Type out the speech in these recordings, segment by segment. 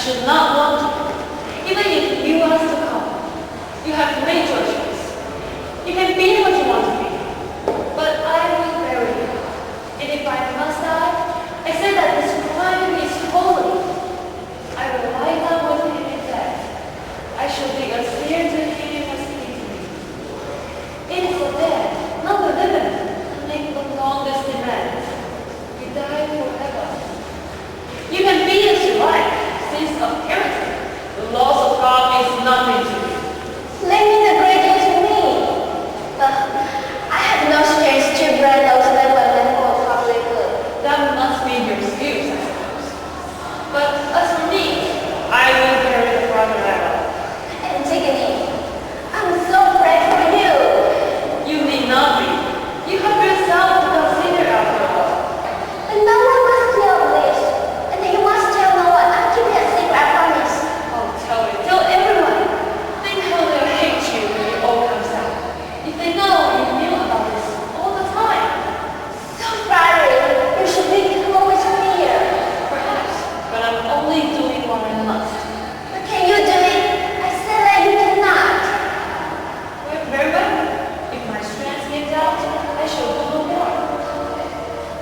should not want to. Even if you ask to come, you have made your choice. You can be what you want to be. But I will bury you. And if I must die, I say that this crime is holy. I will lie down with him in death. I shall be as dear to him as he to me. It is the dead, not the living, who make the longest demands. You die forever. You can be as you like, since apparently the laws of God is nothing to you. Claiming the greater to me. But I have no strength to bear those weapons for public good. That must be your excuse, I suppose. But as for me, I will bury the brother I love. Antigone, I'm so afraid for you. You need not be. You have yourself to consider after all. And no one must know this. And you must tell no one. I'll keep it a secret, I promise. Oh, tell it. Tell everyone. Think how they'll hate you when it all comes out. If they know you knew about this all the time. So flattering. You should be always here. Perhaps. But I'm only doing what I must. But can you do it? I said that you cannot. Well, very well. If my strength gives out, I shall do no more.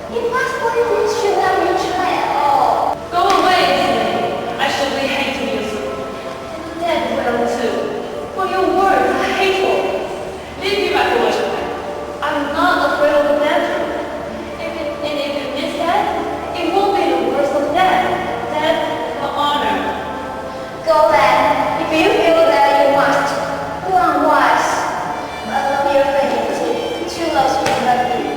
Impossible you should not retry at all. Go away, Antigone. I shall be hating you soon. And the dead will too. For your words are hateful. Leave me my foolish life. I'm not afraid of the danger. And if it is death, it won't be the worst of death. Death for honor. Go then. If you feel that you must. You are wise. But I love your faith. True love will love you.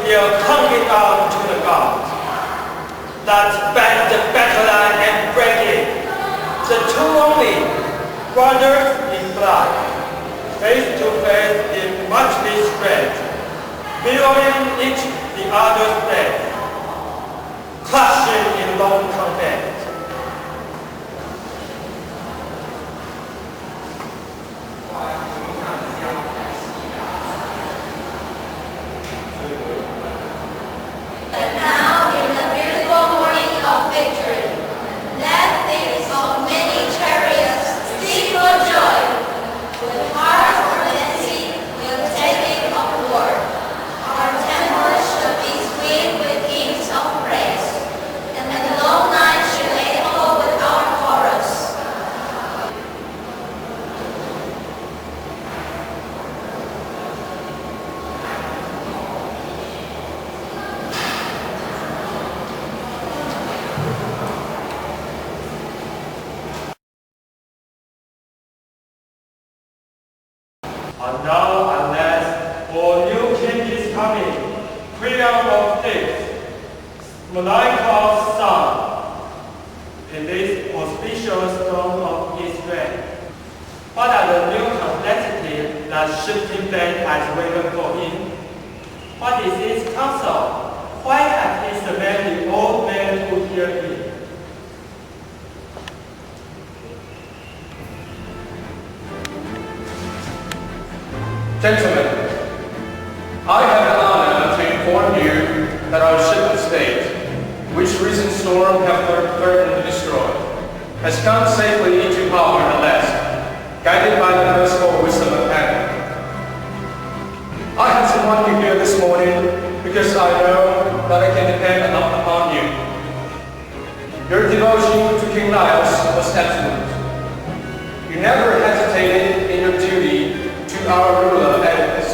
You're coming out to the God. That's the Nicola and Frankie, the two only brothers in blood, face to face in mutual strength, billowing each the other's death, clashing in long content. And now, in the beautiful morning of victory, let these of many chariots sing for joy, with hearts fermenting with the taking of war. Our temples shall be sweet with hymns of praise, and the long night shall echo with our chorus. And now, unless for new changes coming, freedom of faith, Malaika's son, in this auspicious storm of his reign. What are the new complexities that shifting fate has waited for him? What is his counsel? Why have he summoned the old men to hear him? Gentlemen, I have the honor to inform you that our ship of state, which recent storm have threatened to destroy, has come safely into harbor at last, guided by the merciful wisdom of heaven. I have summoned you here this morning because I know that I can depend upon you. Your devotion to King Niles was absolute. You never hesitated in your duty to our ruler, Oedipus.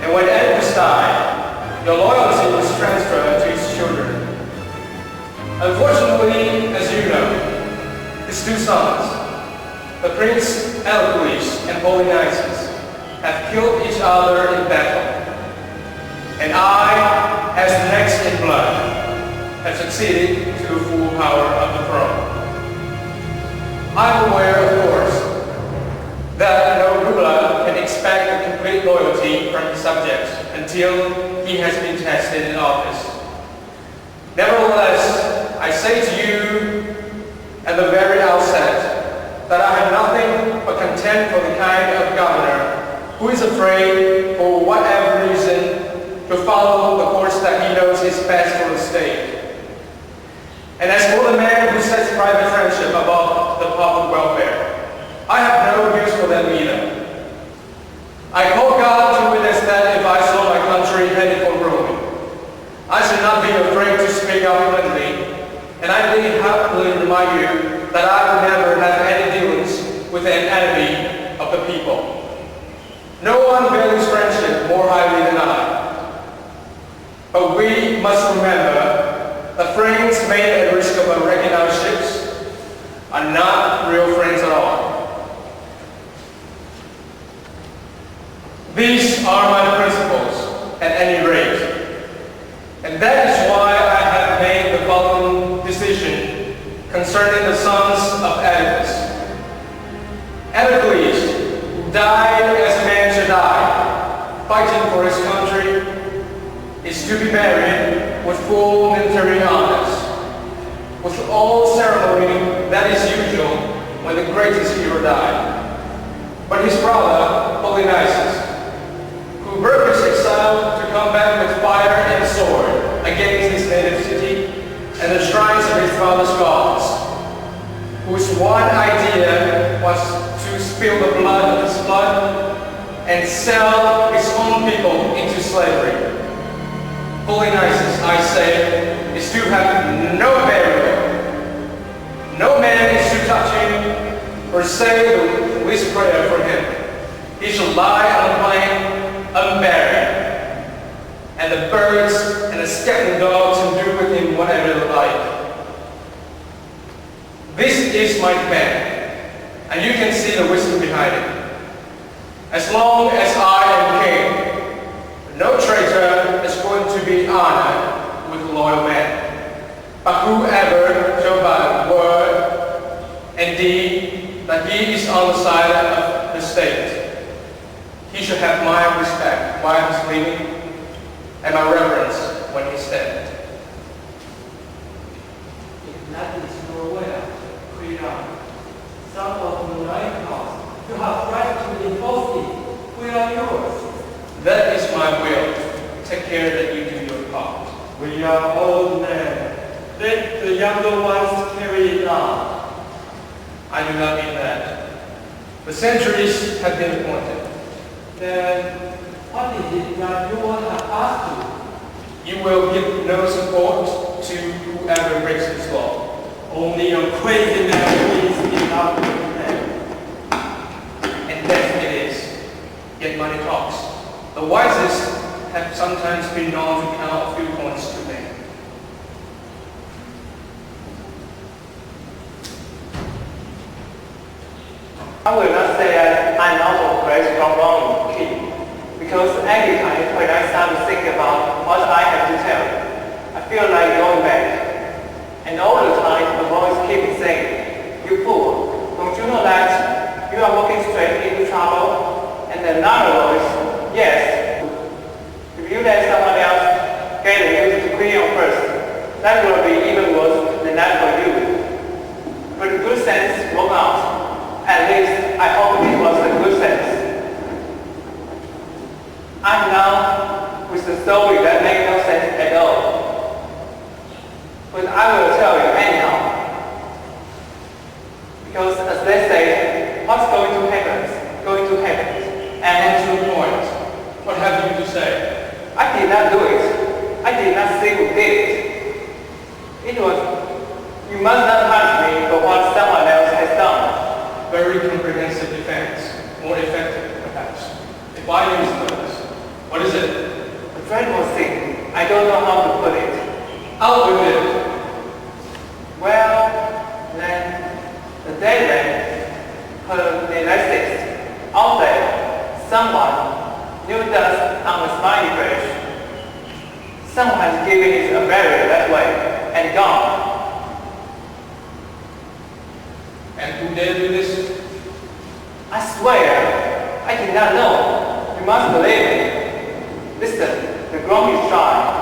And when Oedipus died, your loyalty was transferred to his children. Unfortunately, as you know, his two sons, the Prince Eloquis and Polynices, have killed each other in battle. And I, as the next in blood, have succeeded to the full power of the throne. I am aware, of course, that no ruler can expect a complete loyalty from his subjects until he has been tested in office. Nevertheless, I say to you at the very outset that I have nothing but contempt for the kind of governor who is afraid, for whatever reason, to follow the course that he knows is best for the state. And as for the man who sets private friendship above the public welfare, I have no use for them either. I call God to witness that if I saw my country headed for ruin, I should not be afraid to speak up bluntly, and I need happily remind you that I will never have any dealings with an enemy of the people. No one values friendship more highly than I. But we must remember that friends made at risk of wrecking our ships are not real friends at all. These are my principles at any rate. And that is why I have made the following decision concerning the sons of Oedipus. Oedipus, who died as a man should die, fighting for his country, is to be buried with full military honors, with all ceremony that is usual when the greatest hero died. But his brother, Polynices, who broke his exile to come back with fire and sword against his native city and the shrines of his father's gods, whose one idea was to spill the blood of his blood and sell his own people into slavery. Polynices, I say, is to have no burial. No man is to touch him or say the least prayer for him. He shall lie on the plain unburied, and the birds and the scattered dogs can do with him whatever they like. This is my command, and you can see the wisdom behind it. As long as I am king, no traitor is going to be honored with loyal men, but whoever he is on the side of the state. He should have my respect while he's living and my reverence when he's dead. If that is your will, freedom, son of Melancos, you have right to enforce it. We are yours. That is my will. Take care that you do your part. We are old men. Let the younger ones carry it on. I do not mean that. The centuries have been appointed. Then, what is it that you will have us to? You will give no support to whoever breaks this law. Only a crazy man is enough to them. And death it is. Yet money talks. The wisest have sometimes been known to count a few points to them. I will not say that I know grace from wrong key, because every time when I start to think about what I have to tell, I feel like going back. And all the time the voice keeps saying, "You fool, don't you know that you are walking straight into trouble?" And another voice, "Yes, if you let someone else get the news to Queen first, that will be even worse than that for you." But the good sense won out. At least, I hope it was a good sense. I'm now with the story that makes no sense at all. But I will tell you anyhow. Because as they say, what's going to happen is going to happen. And to the point, what have you to say? I did not do it. I did not say who did it. It was, you must not punish me for what someone else has done. Very comprehensive defense, more effective perhaps. If I use those, what is it? The dreadful thing, I don't know how to put it. Out with it. Well, then, the dead man, her elastics, out there, someone knew dust on the smiley face. Someone has given it a burial that way, and gone. And who dare do this? I swear, I did not know. You must believe me. Listen, the ground is dry.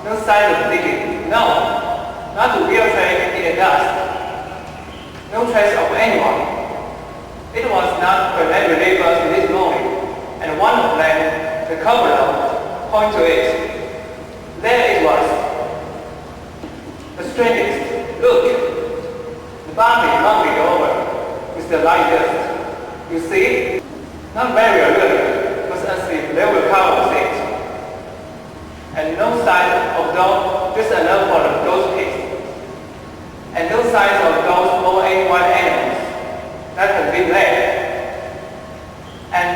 No sign of digging. No, not a real trace in the dust. No trace of anyone. It was not when they relieved us this morning, and one of them, the cover-up, pointed to it. There it was. The strangest. Look. The bumpy, bumpy over with the light dust. You see? Not very really, but as if they were covered with it. And no sign of those, just enough for the ghost pigs. And no signs of those small white animals that had been there. And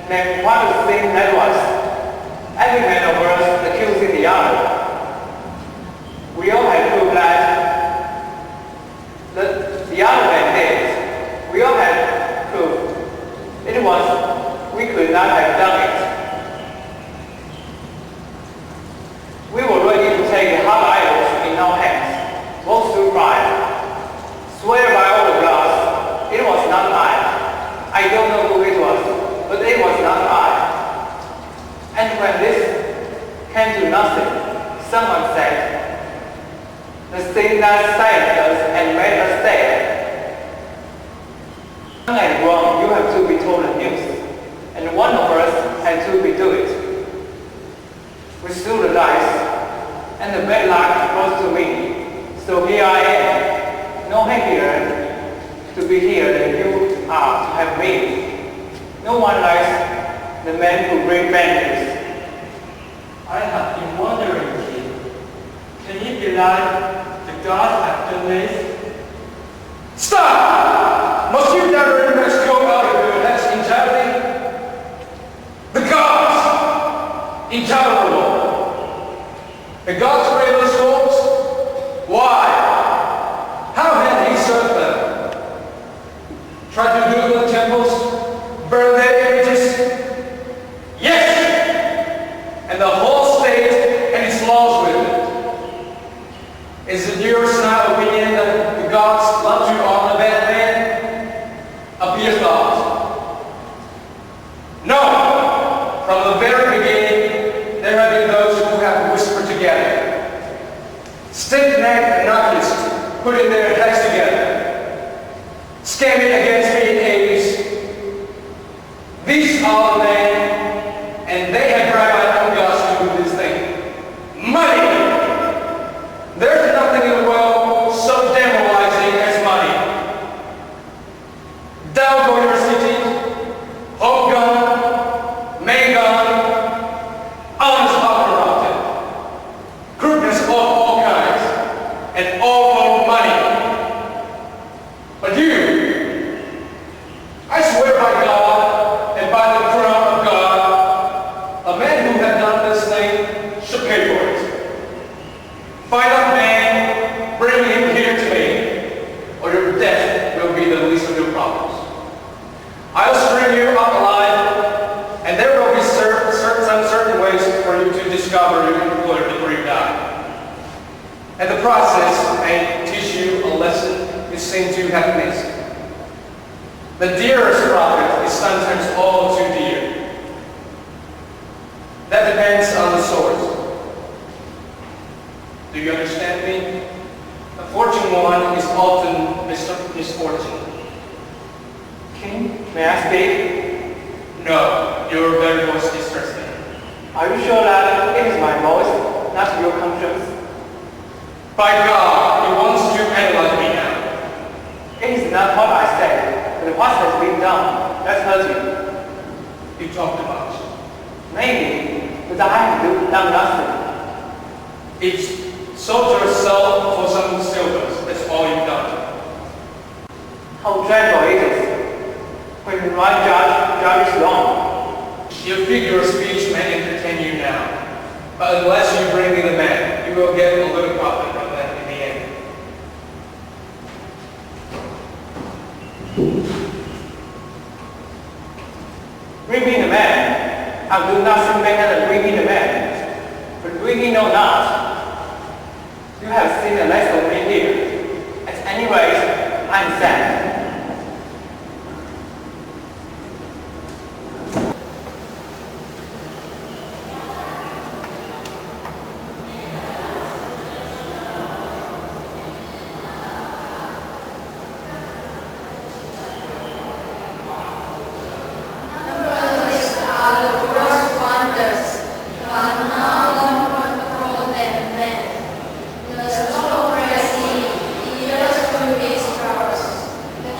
then what a thing that was. Every man of us accusing the other. We all had proof that the other man did. We all had proof. It was, we could not have done it. We were ready to take the hard idols in our hands, walk through fire, swear by all the gods, it was not I. I don't know who it was, but it was not I. And when this came to nothing, someone said, the thing that silenced us and made us stay. Young and wrong, you have to be told the news, and one of us had to be do it. We threw the dice, and the bad luck brought to me. So here I am, no happier to be here than you are to have me. No one likes the man who brings vengeance. I have been wondering, King, can it be like the gods have done this? Stop! Must you never go out of your heads entirely? The gods! Intolerable. The gods create those souls? Why? How had he served them? Try to do the temples? Burn their images? Yes! And the whole state and its laws with it. Is it your style opinion that the gods love to honor bad men? a mere thought. No! From the very beginning, there have been those who have whispered together. Stiff-necked anarchists putting their heads together, scamming against me in A's. These are the men, and they have bribed my own gods to do this thing. Money! There's nothing in the world so demoralizing as money. Down go your city, home gone, main gone, honest are corrupted. Crookedness of all kinds, and all for money. But you, I swear by God and by the crown of God, a man who had done this thing should pay for it. Find that man, bring him here to me, or your death will be the least of your problems. I'll string you up alive, and there will be certain ways for you to discover your employer before you die. And the process may teach you a lesson you seem to have missed. The dearest profit is sometimes all too dear. That depends on the source. Do you understand me? A fortune won is often misfortune. King, may I speak? No, your very voice distresses me. Are you sure that it is my voice, not your conscience? By God, he wants to analyze me now. It is not what I said, but what has been done that hurts you. You talked about. Maybe, but I have done nothing. It's sold yourself for some silvers. That's all you've done. How dreadful it is when one judge is wrong. Your figure of speech may entertain you now, but unless you bring me the man, you will get a little profit from that in the end. Bring me the man. I'll do nothing better than bring me the man. But bring me no not. You have seen the last of me here. At any rate, I'm sad. The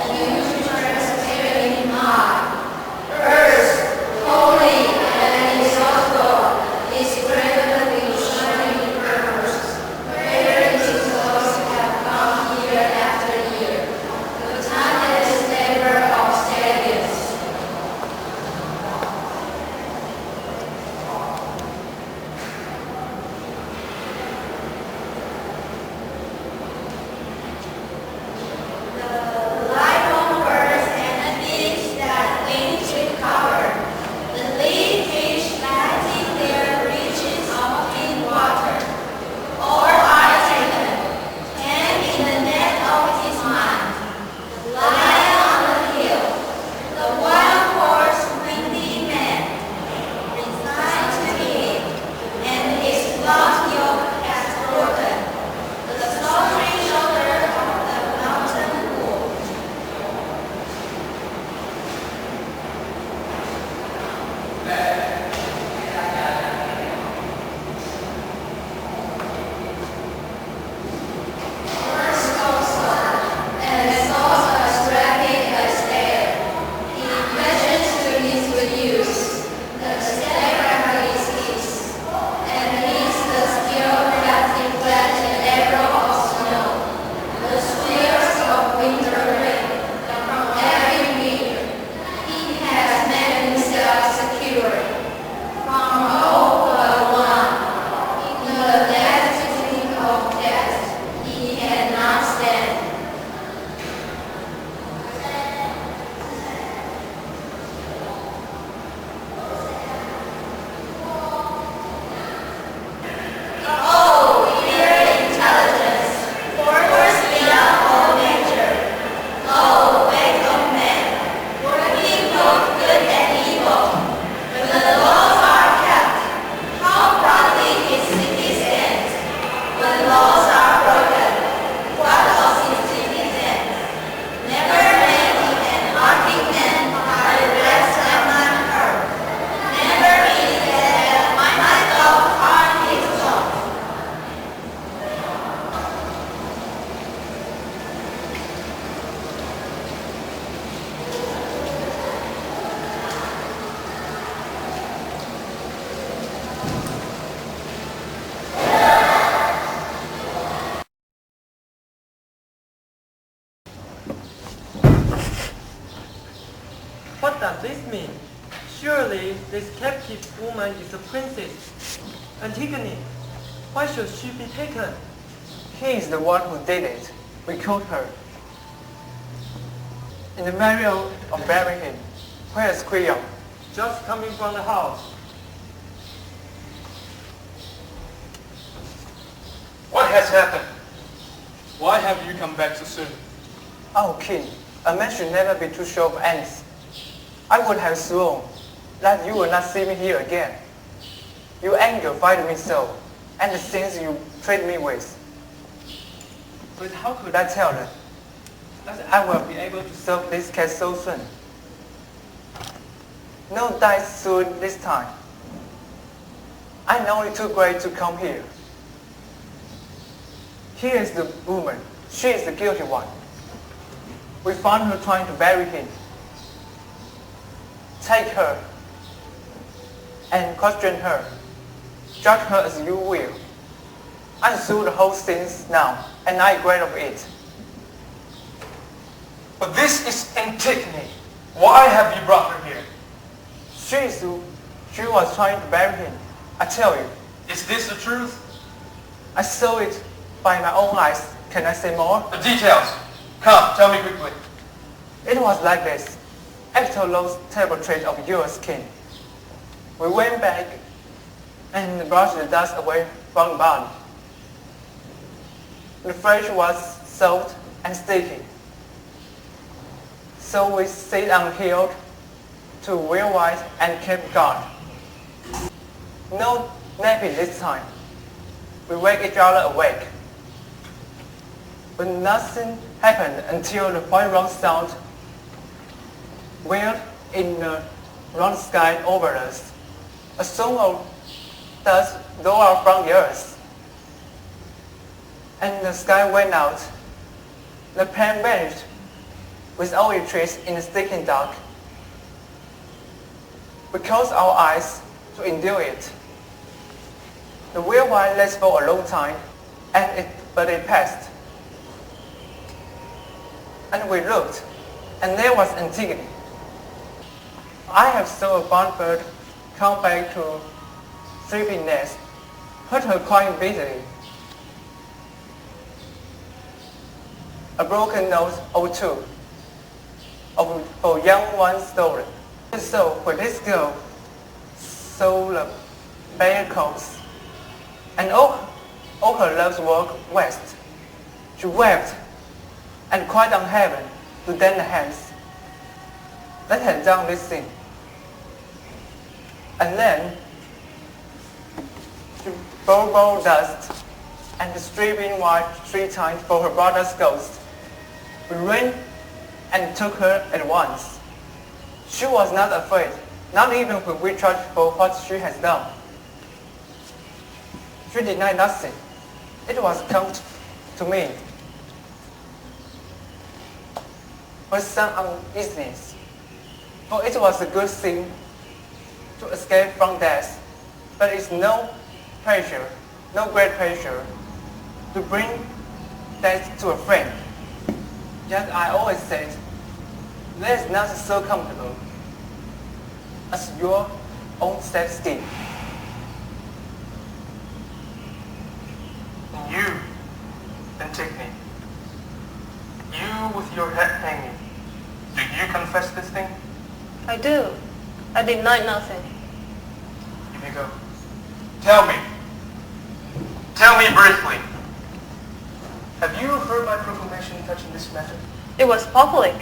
does this mean? Surely this captive woman is a princess. Antigone, why should she be taken? He is the one who did it. We killed her. In the matter of burying him, where is Chiayi? Just coming from the house. What has happened? Why have you come back so soon? Oh, king, a man should never be too sure of anything. I would have sworn that you will not see me here again. Your anger frightened me so, and the things you treat me with. But how could I tell them that I will be able to solve this case so soon? No dice soon this time. I know it's too great to come here. Here is the woman. She is the guilty one. We found her trying to bury him. Take her and question her. Judge her as you will. Unsue the whole thing now, and I regret of it. But this is Antigone. Why have you brought her here? She was trying to bury him. I tell you. Is this the truth? I saw it by my own eyes. Can I say more? The details. Come, tell me quickly. It was like this. After those terrible traits of yours, king, we went back and brushed the dust away from the body. The flesh was soft and sticky. So we sit unhealed to wear white and kept guard. No napping this time. We wake each other awake. But nothing happened until the white round sound wailed in the round sky over us. A song of dust blew out from the earth. And the sky went out. The pan vanished without a trace in the sticking dark. We closed our eyes to endure it. The whirlwind lasted for a long time, but it passed. And we looked, and there was Antigone. I have saw a barn bird come back to sleeping nest, heard her crying bitterly. A broken note or two for young one's story. So for this girl saw the bare coats, and all her love's work west. She wept and cried on heaven to lend the hands that had done this thing. And then she bore dust and stripping white 3 times for her brother's ghost. We ran and took her at once. She was not afraid, not even when we tried for what she has done. She denied nothing. It was come to me with some uneasiness, for it was a good thing to escape from death, but it's no pleasure, no great pleasure, to bring death to a friend. Yet I always said, there is nothing so comfortable as your own sad skin. And you, Antigone, you with your head hanging, do you confess this thing? I do. I deny nothing. You may go. Tell me. Tell me briefly. Have you heard my proclamation touching this matter? It was public.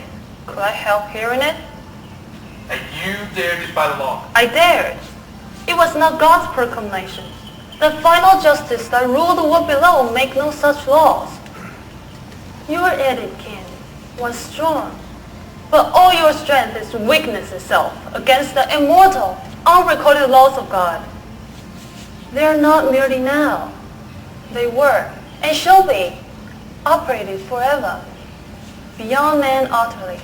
Could I help hearing it? And you dared it by law. I dared. It was not God's proclamation. The final justice that ruled the world below will make no such laws. Your edict, king, was strong, but all your strength is weakness itself against the immortal, unrecorded laws of God. They are not merely now. They were, and shall be, operated forever, beyond man utterly.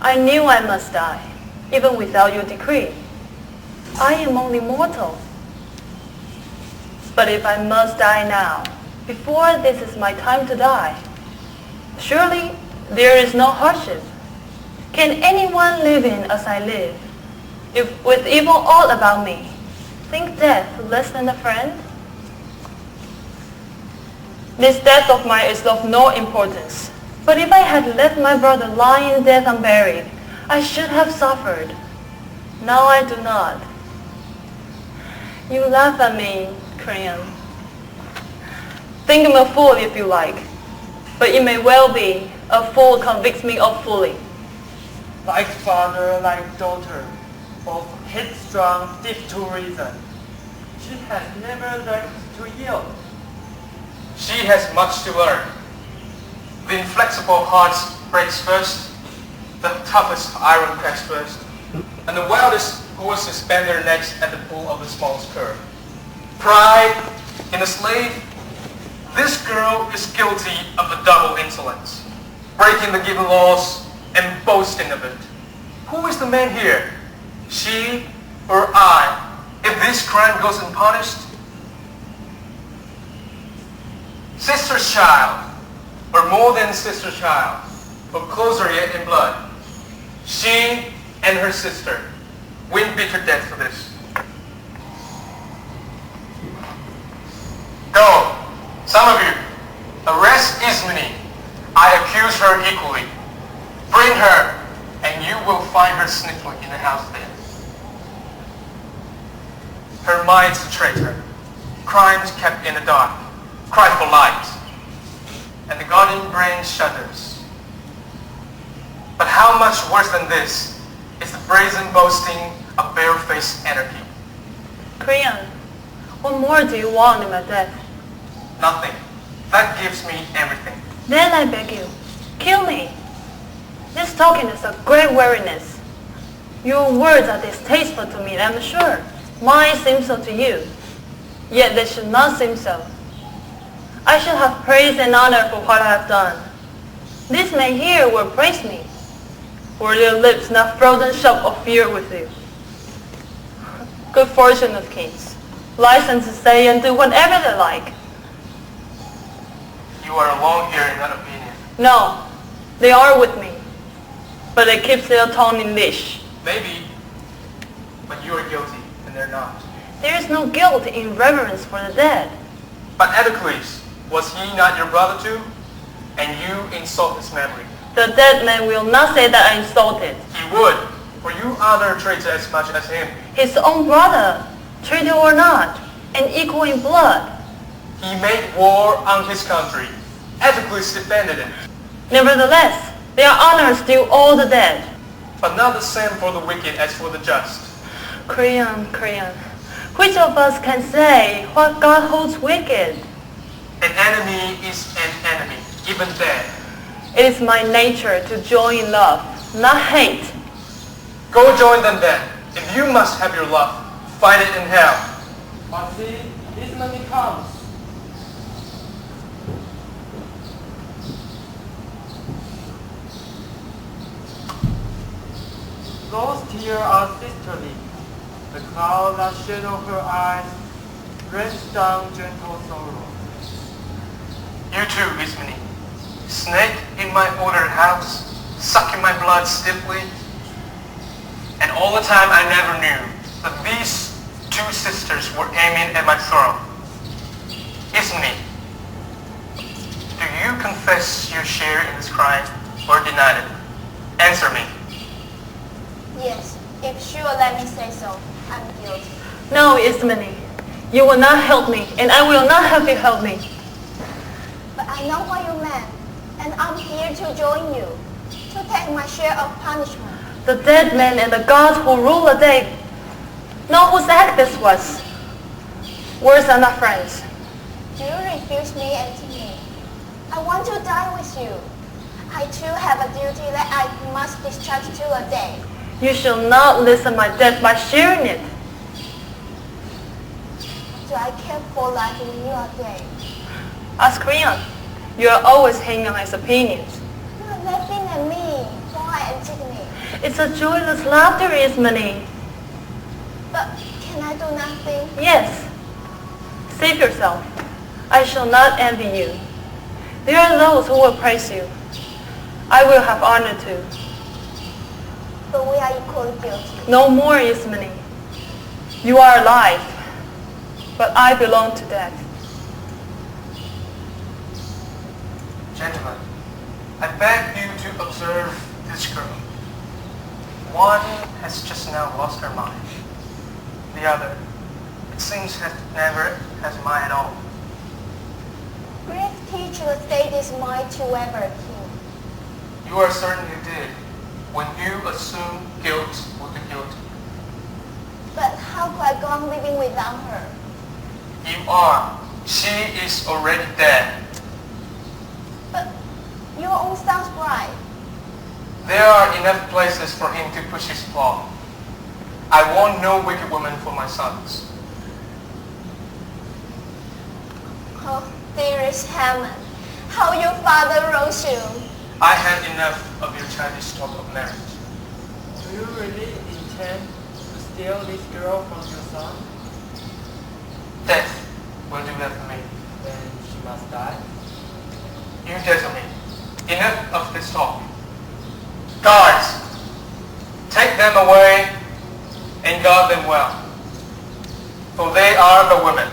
I knew I must die, even without your decree. I am only mortal. But if I must die now, before this is my time to die, surely there is no hardship. Can anyone living as I live, if with evil all about me, think death less than a friend? This death of mine is of no importance. But if I had left my brother lying in death unburied, I should have suffered. Now I do not. You laugh at me, Korean. Think I'm a fool if you like, but it may well be a fool convicts me of fooling. Like father, like daughter, both headstrong, deep to reason. She has never learned to yield. She has much to learn. The inflexible heart breaks first, the toughest iron cracks first, and the wildest horses bend their necks at the pull of the smallest curve. Pride in a slave, this girl is guilty of a double insolence, breaking the given laws and boasting of it. Who is the man here? She or I? If this crime goes unpunished, sister's child, or more than sister's child, or closer yet in blood. She and her sister win bitter death for this. Go, some of you, arrest Ismini. I accuse her equally. Bring her, and you will find her sniffling in the house there. Her mind's a traitor. Crimes kept in the dark. Cry for light. And the guardian brain shudders. But how much worse than this is the brazen boasting of barefaced anarchy. Korean, what more do you want in my death? Nothing. That gives me everything. Then I beg you, kill me. This talking is a great weariness. Your words are distasteful to me, I'm sure. Mine seem so to you. Yet they should not seem so. I should have praise and honor for what I have done. This man here will praise me. Were their lips not frozen shut of fear with you? Good fortune of kings, license to say and do whatever they like. You are alone here in that opinion. No, they are with me, but they keep their tongue in leash. Maybe, but you are guilty and they're not. There is no guilt in reverence for the dead. But Anticles, was he not your brother too? And you insult his memory. The dead man will not say that I insulted. He would, for you honor a traitor as much as him. His own brother, traitor or not, and equal in blood. He made war on his country. Anticles defended it. Nevertheless, their honors due all the dead. But not the same for the wicked as for the just. Korean, which of us can say what God holds wicked? An enemy is an enemy, even dead. It is my nature to join in love, not hate. Go join them then. If you must have your love, find it in hell. But see, this money comes. Those tears are sisterly. The cloud that shadow her eyes rains down gentle sorrow. You too, Ismini. Snake in my ordered house, sucking my blood stiffly. And all the time I never knew that these two sisters were aiming at my throne. Ismini, do you confess your share in this crime or deny it? Answer me. Yes, if she will let me say so, I'm guilty. No, Ismini, you will not help me, and I will not have you help me. But I know what you meant, and I'm here to join you, to take my share of punishment. The dead man and the gods who rule the day know whose act this was. Words are not friends. Do you refuse me, Antigone? I want to die with you. I too have a duty that I must discharge till a day. You shall not listen my death by sharing it. Do I care for life in your day? Ask Korean. You are always hanging on his opinions. You are laughing at me. Why, Antigone? It's a joyless laughter, Ismini. But can I do nothing? Yes. Save yourself. I shall not envy you. There are those who will praise you. I will have honor too. but we are equally guilty. No more, Ismene. You are alive, but I belong to death. Gentlemen, I beg you to observe this girl. One has just now lost her mind. The other, it seems, never has mind at all. Great teacher, the state is mine to ever, King. You are certain you did, when you assume guilt with the guilty. But how could I go on living without her? You are. She is already dead. But your own son's bride. There are enough places for him to push his claw. I want no wicked woman for my sons. Oh, dearest Hammond, how your father rose you. I had enough of your childish talk of marriage. Do you really intend to steal this girl from your son? Death will do that for me. Then she must die. You gentlemen, enough of this talk. Guards, take them away and guard them well. For they are the women,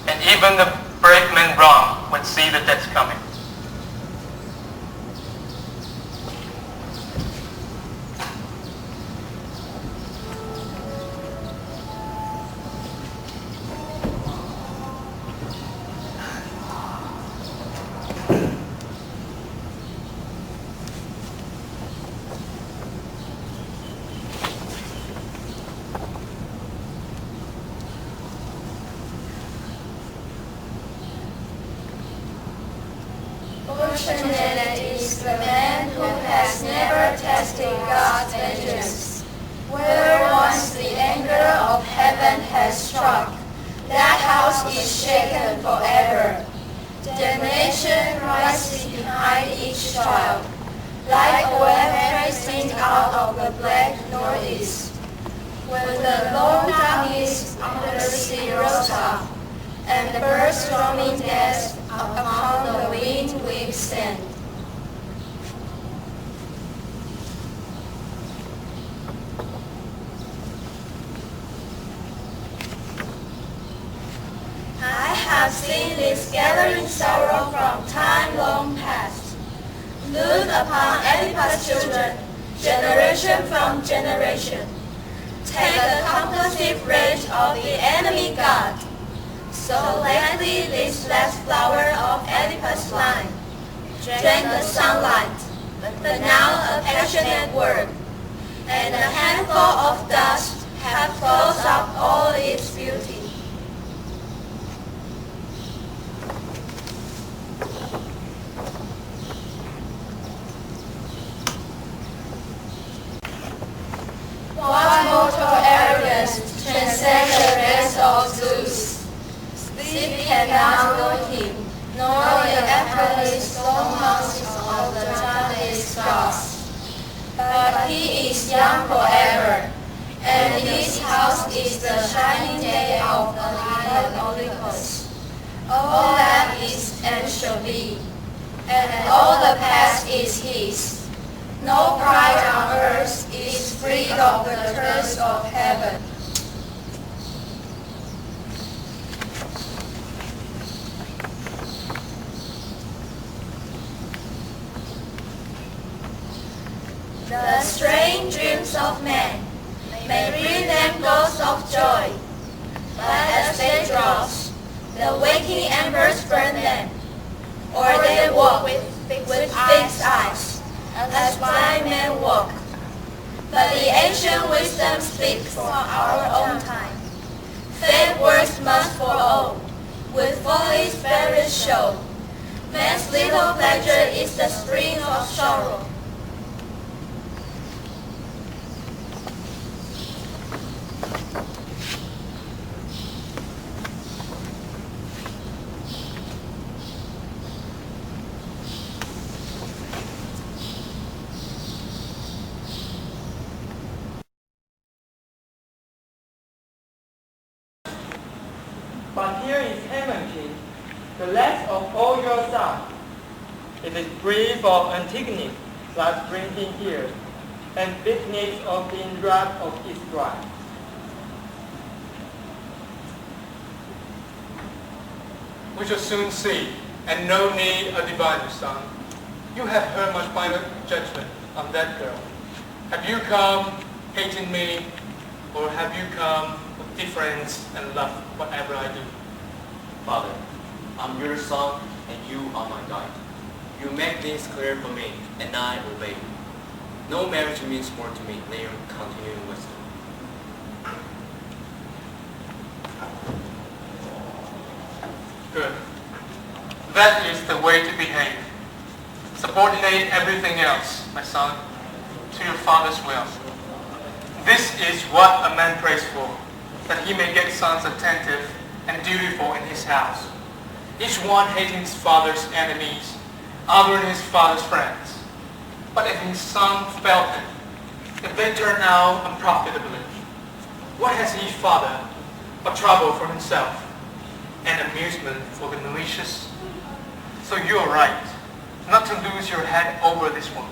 and even the brave men run when see the death coming. Fortunate is the man who has never tasted God's vengeance. Where once the anger of heaven has struck, that house is shaken forever. Damnation rises behind each child, like oil pressing out of the black northeast. When the long darkness under the sea rose up, and the birds roaming death upon the wind whip sand. I have seen this gathering sorrow from time long past. Look upon Oedipus' children, generation from generation. Take the compulsive rage of the enemy god. So lately this last flower of Oedipus' line drank the sunlight, but now a passionate word, and a handful of dust have closed up all its beauty. What mortal arrogance transcends the rest of Zeus? Sleep cannot know him, nor the effortless long months of the journey's cross. But he is young forever, and his house is the shining day of the high Olympus. All that is and shall be, and all the past is his. No pride on earth is free of the curse of heaven. The strange dreams of men may bring them ghosts of joy, but as day drops, the waking embers burn them, or they walk with fixed eyes, as blind men walk. But the ancient wisdom speaks for our own time. Fate works must for all, with folly's various show. Man's little pleasure is the spring of sorrow. But here is Hammond, King, the last of all your sons. It is brief of Antigone that brings him here. and bigness of the wrath of Israel. We shall soon see, and no need a divider, son. You have heard my final judgment on that girl. Have you come hating me, or have you come with difference and love whatever I do? Father, I'm your son, and you are my guide. You make things clear for me, and I obey you. No marriage means more to me than your continuing wisdom. Good. That is the way to behave. Subordinate everything else, my son, to your father's will. This is what a man prays for, that he may get sons attentive and dutiful in his house, each one hating his father's enemies, honoring his father's friends. But if his son failed him, if they turn out unprofitably, what has he, father, but trouble for himself, and amusement for the malicious? So you are right, not to lose your head over this one.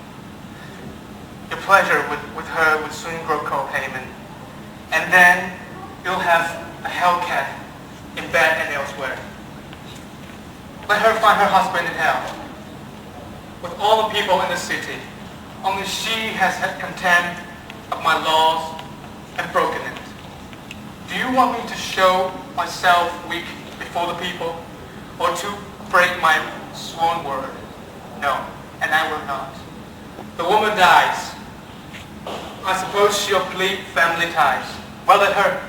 Your pleasure with her would soon grow cold, Haman, and then you'll have a hellcat in bed and elsewhere. Let her find her husband in hell, with all the people in the city. Only she has had contempt of my laws and broken it. Do you want me to show myself weak before the people, or to break my sworn word? No, and I will not. The woman dies. I suppose she'll plead family ties. Well, let her.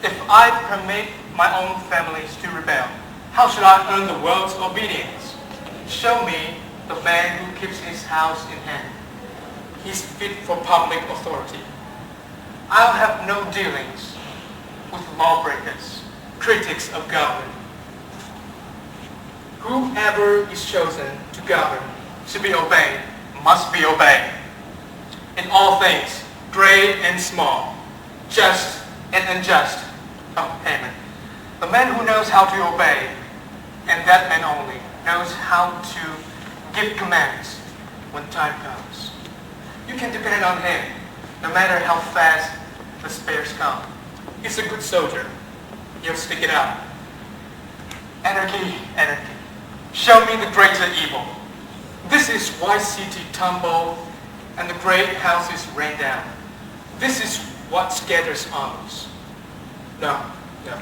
If I permit my own families to rebel, how should I earn the world's obedience? Show me the man who keeps his house in hand. He's fit for public authority. I'll have no dealings with lawbreakers, critics of government. Whoever is chosen to govern should be obeyed, must be obeyed. In all things, great and small, just and unjust. Oh, Haman, the man who knows how to obey, and that man only, knows how to give commands when time comes. You can depend on him, no matter how fast the spares come. He's a good soldier. He'll stick it out. Anarchy, anarchy. Show me the greater evil. This is why city tumble and the great houses rain down. This is what scatters armies. No, no.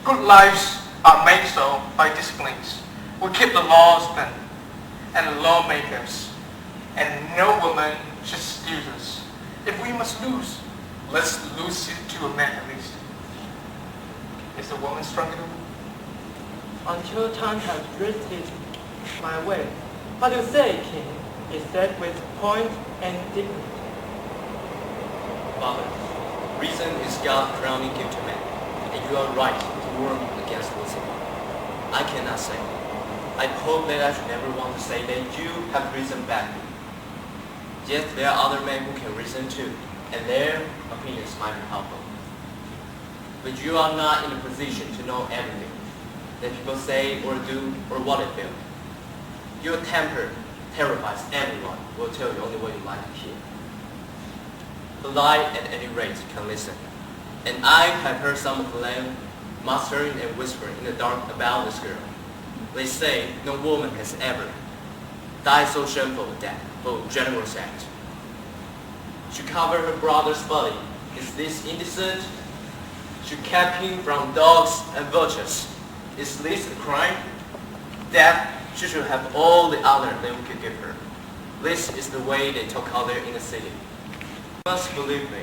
Good lives are made so by disciplines. We keep the laws then, and the lawmakers, and no woman should seduce us. If we must lose, let's lose it to a man at least. Is the woman strong enough? Until time has drifted my way. What you say, King, is said with point and dignity. Father, reason is God's crowning gift to man, and you are right to warn against wisdom. I cannot say. I hope that I should never want to say that you have reasoned badly. Yet there are other men who can reason too, and their opinions might be helpful. But you are not in a position to know everything that people say or do or what they feel. Your temper terrifies everyone. Will tell you only what you like to hear. The lie at any rate can listen. And I have heard some of them mustering and whispering in the dark about this girl. They say no woman has ever died so shameful death for generous act. She covered her brother's body. Is this indecent? She kept him from dogs and vultures. Is this a crime? Death, she should have all the honor that we could give her. This is the way they talk out there in the city. You must believe me.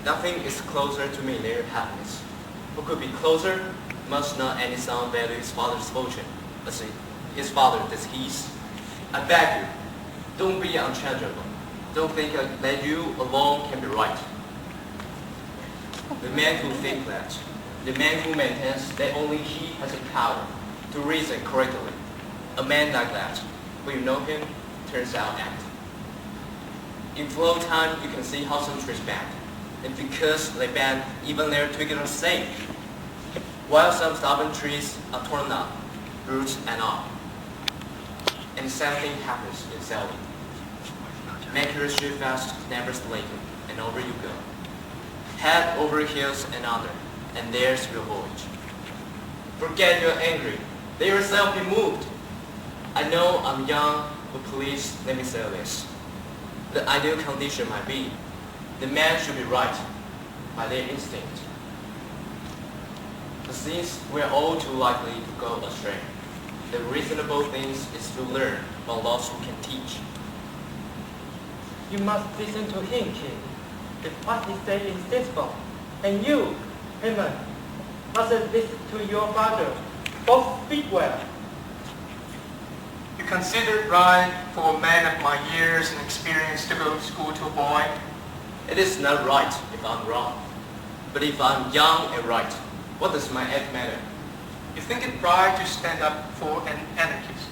Nothing is closer to me than your happiness. Who could be closer? Must not any son value his father's fortune as his father does his? I beg you, don't be unchangeable. Don't think that you alone can be right. The man who thinks that, the man who maintains that only he has the power to reason correctly, a man like that, when you know him, turns out empty. In flow time, you can see how some trees bend, and because they bend, even their twigs are safe, while some stubborn trees are torn up, roots and all. And the same thing happens in sailing. Make your shift fast, never slacken, and over you go. Head over heels and under, and there's your voyage. Forget you're angry. Let yourself be moved. I know I'm young, but please let me say this. The ideal condition might be, the man should be right by their instinct. But since we're all too likely to go astray, the reasonable thing is to learn what lost we can teach. You must listen to him, King. If what he says is sensible, and you, Haman, must listen to your father. Both speak well. You consider it right for a man of my years and experience to go to school to a boy? It is not right if I'm wrong. But if I'm young and right, what does my age matter? You think it right to stand up for an anarchist?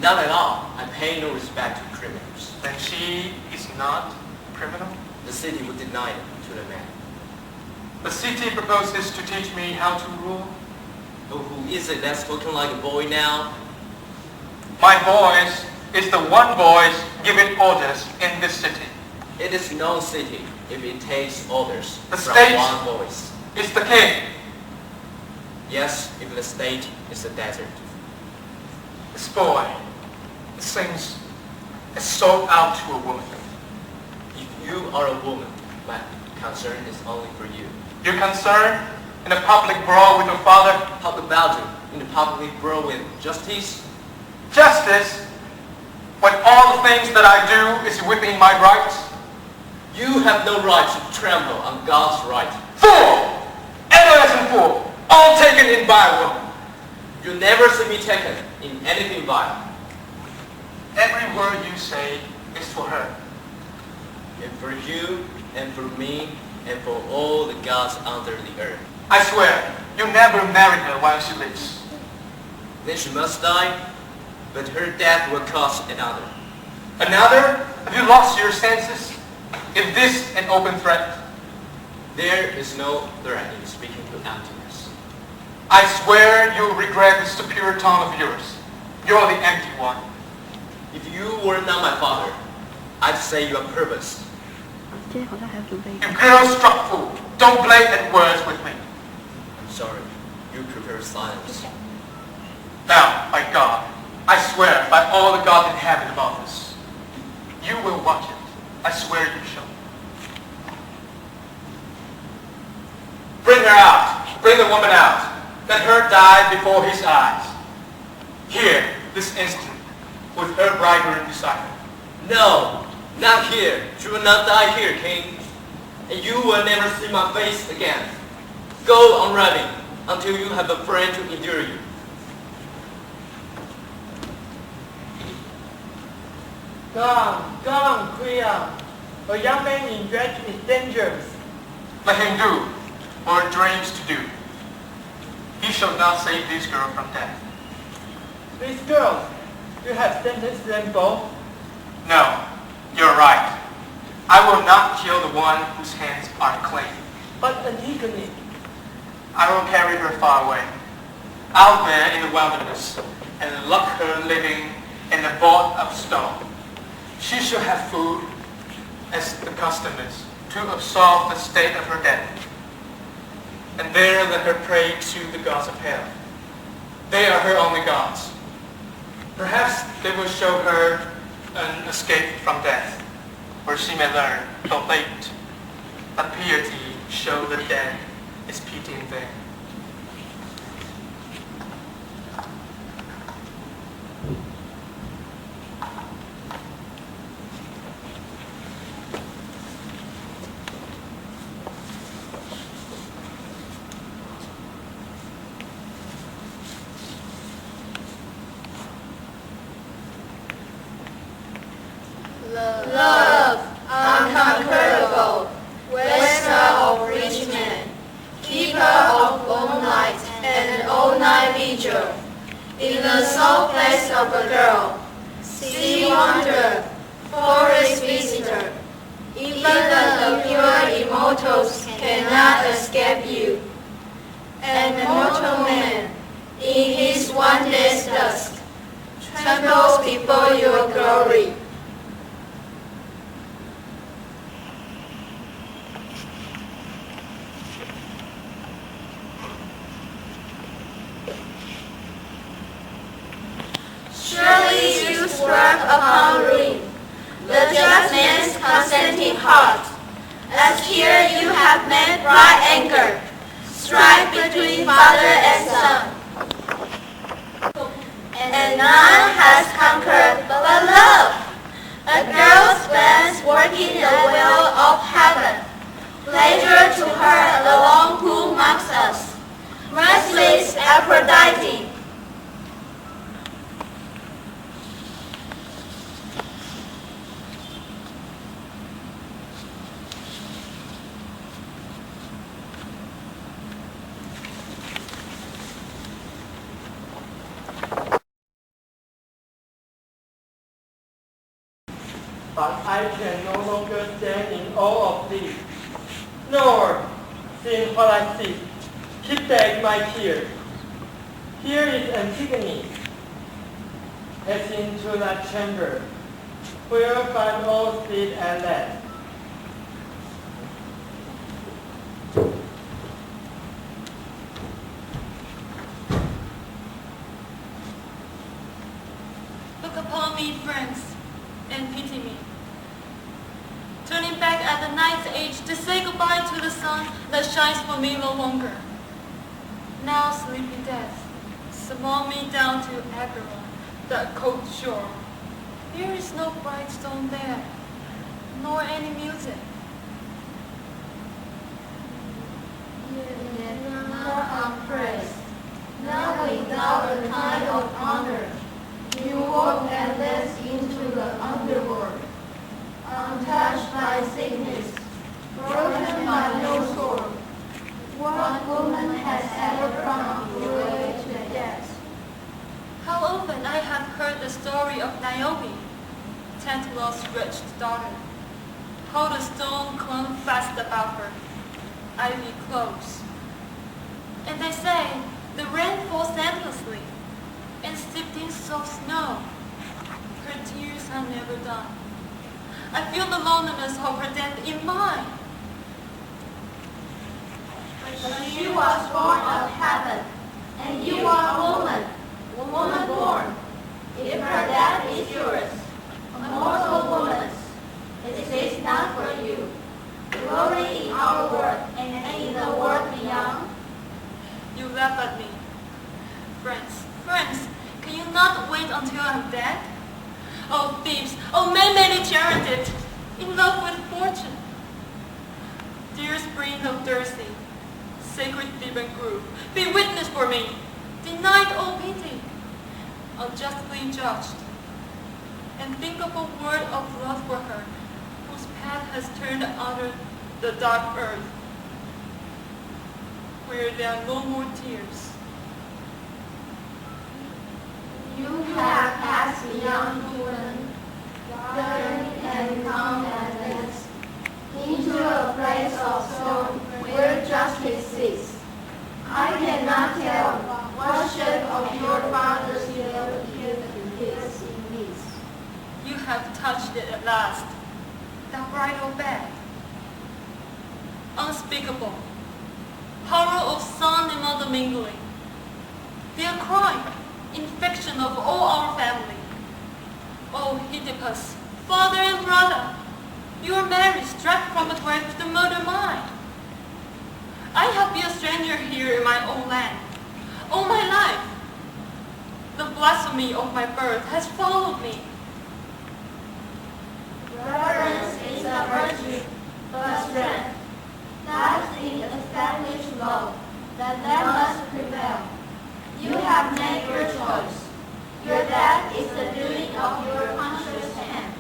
Not at all. I pay no respect to criminals. Then she is not a criminal? The city would deny it to the man. The city proposes to teach me how to rule? Oh, who is it that's spoken like a boy now? My voice is the one voice giving orders in this city. It is no city if it takes orders The from state one voice. is the king. Yes, if the state is a desert. This boy, it seems, is sold out to a woman. If you are a woman, my concern is only for you. You're concerned in a public brawl with your father? How about you in the public brawl with justice? Justice? When all the things that I do is within my rights? You have no right to trample on God's right. Fool! Adolescent fool! All taken in by a woman. You never see me taken in anything vile. Every word you say is for her. And for you, and for me, and for all the gods under the earth. I swear, you never marry her while she lives. Then she must die, but her death will cost another. Another? Have you lost your senses? Is this an open threat? There is no threat in speaking to emptiness. I swear you'll regret this superior tongue of yours. You're the empty one. If you were not my father, I'd say you are purpose. You girl-struck fool, don't play at words with me. I'm sorry, you prefer silence. Now, by God, I swear by all the gods in heaven above us, you will watch it. I swear you shall. Bring her out. Bring the woman out. Let her die before his eyes. Here, this instant, with her bridegroom beside her. No, not here. She will not die here, King. And you will never see my face again. Go on running until you have a friend to endure you. Gone, Queen. A young man in red is dangerous. Let him do what he dreams to do. He shall not save this girl from death. These girls, you have sentenced them both? No, you're right. I will not kill the one whose hands are clean. But Antigone, I will carry her far away, out there in the wilderness, and lock her living in a vault of stone. She shall have food, as the custom is, to absolve the state of her death. And there let her pray to the gods of hell. They are her only gods. Perhaps they will show her an escape from death, where she may learn, though late, that piety show the dead is pity in vain. Love, unconquerable, waster of rich men, keeper of all night and an all-night vigil, in the soft place of a girl, sea wanderer, forest visitor, even the pure immortals cannot escape you. And mortal man, in his one day's dusk, trembles before your glory. dissenting heart. As here you have met bright anger, strife between father and son. And none has conquered but love. A girl's plans working the will of heaven. Pleasure to her alone who mocks us. Merciless Aphrodite. But I can no longer stand in awe of thee, nor, seeing what I see, keep back my tears. Here is Antigone, as into that chamber, where find all speed and let. Look upon me, friends, and pity me. Turning back at the night's age to say goodbye to the sun that shines for me no longer. Now sleepy death, small me down to Acheron, that cold shore. There is no bright stone there, nor any music. Now praise, now without a kind of honor, you walk endless into the underworld, untouched by sickness, broken by no sword. What woman has ever found the way to death? How often I have heard the story of Naomi, Tantalus' wretched daughter, how the stone clung fast about her, ivy close. And they say the rain falls endlessly, and steeped in soft snow. Her tears are never done. I feel the loneliness of her death in mine. But she was born of heaven, and you are woman born. If her death is yours, a mortal woman's, it is not for you. Glory in our world and in the world beyond. You laugh at me. Friends, can you not wait until I'm dead? Oh, thieves, oh, many charioted, in love with fortune. Dear spring of Dirce, sacred Theban grove, be witness for me. Denied all pity, unjustly judged. And think of a word of love for her, whose path has turned under the dark earth, where there are no more tears. You have passed beyond human, journey and come at last, into a place of stone where justice sits. I cannot tell what shape of your father's will is in this. You have touched it at last, the bridal bed. Unspeakable, horror of son and mother mingling. Their crime, infection of all our family. Oh, Oedipus, father and brother, you are married, struck from the grave to murder mine. I have been a stranger here in my own land, all my life. The blasphemy of my birth has followed me. Reverence is a virtue, but strength. That's the established law, that must prevail. You have made your choice. Your death is the doing of your conscious hand.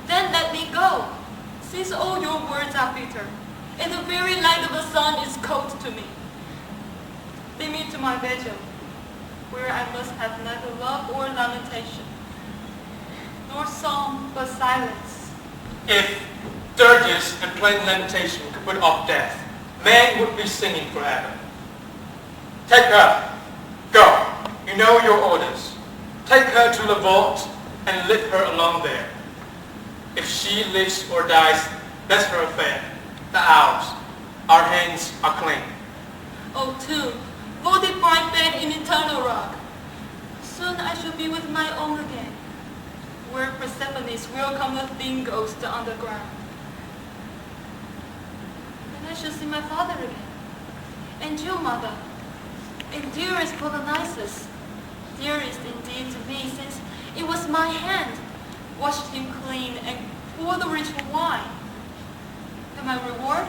Then let me go, since all your words are bitter, and the very light of the sun is cold to me. Lead me to my vigil, where I must have neither love or lamentation, nor song but silence. If dirges and plain lamentation could put off death, man would be singing forever. Take her. Go. You know your orders. Take her to the vault and lift her along there. If she lives or dies, that's her affair, not ours. Our hands are clean. O tomb, vaulted bright bed in eternal rock. Soon I shall be with my own again, where Persephone's welcome a thin ghost underground. should see my father again. And you, mother, and dearest Polynices, dearest indeed to me, since it was my hand washed him clean and poured the ritual wine. And my reward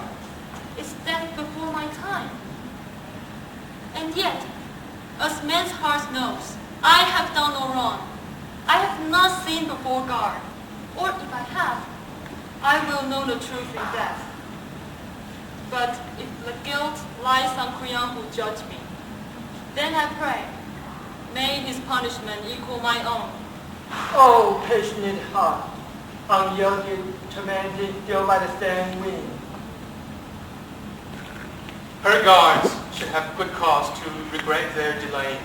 is death before my time. And yet, as man's heart knows, I have done no wrong. I have not sinned before God, or if I have, I will know the truth in death. But if the guilt lies on Creon who judged me, then I pray, may his punishment equal my own. Oh, passionate heart, unyielding humanity still by the same wind. Her guards should have good cause to regret their delay.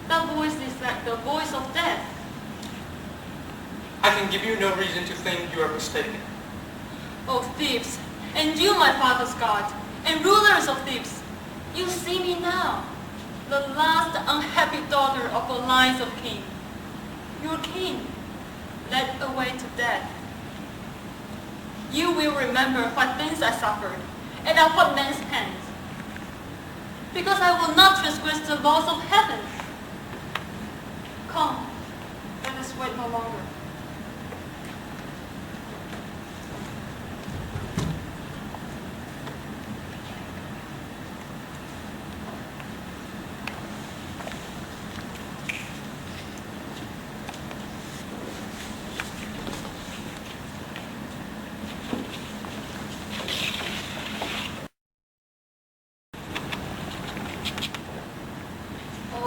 That voice is like the voice of death. I can give you no reason to think you are mistaken. O thieves, and you, my father's God, and rulers of Thebes, you see me now, the last unhappy daughter of the lines of king. Your king, led away to death. You will remember what things I suffered, and at what man's hands, because I will not transgress the laws of heaven. Come, let us wait no longer.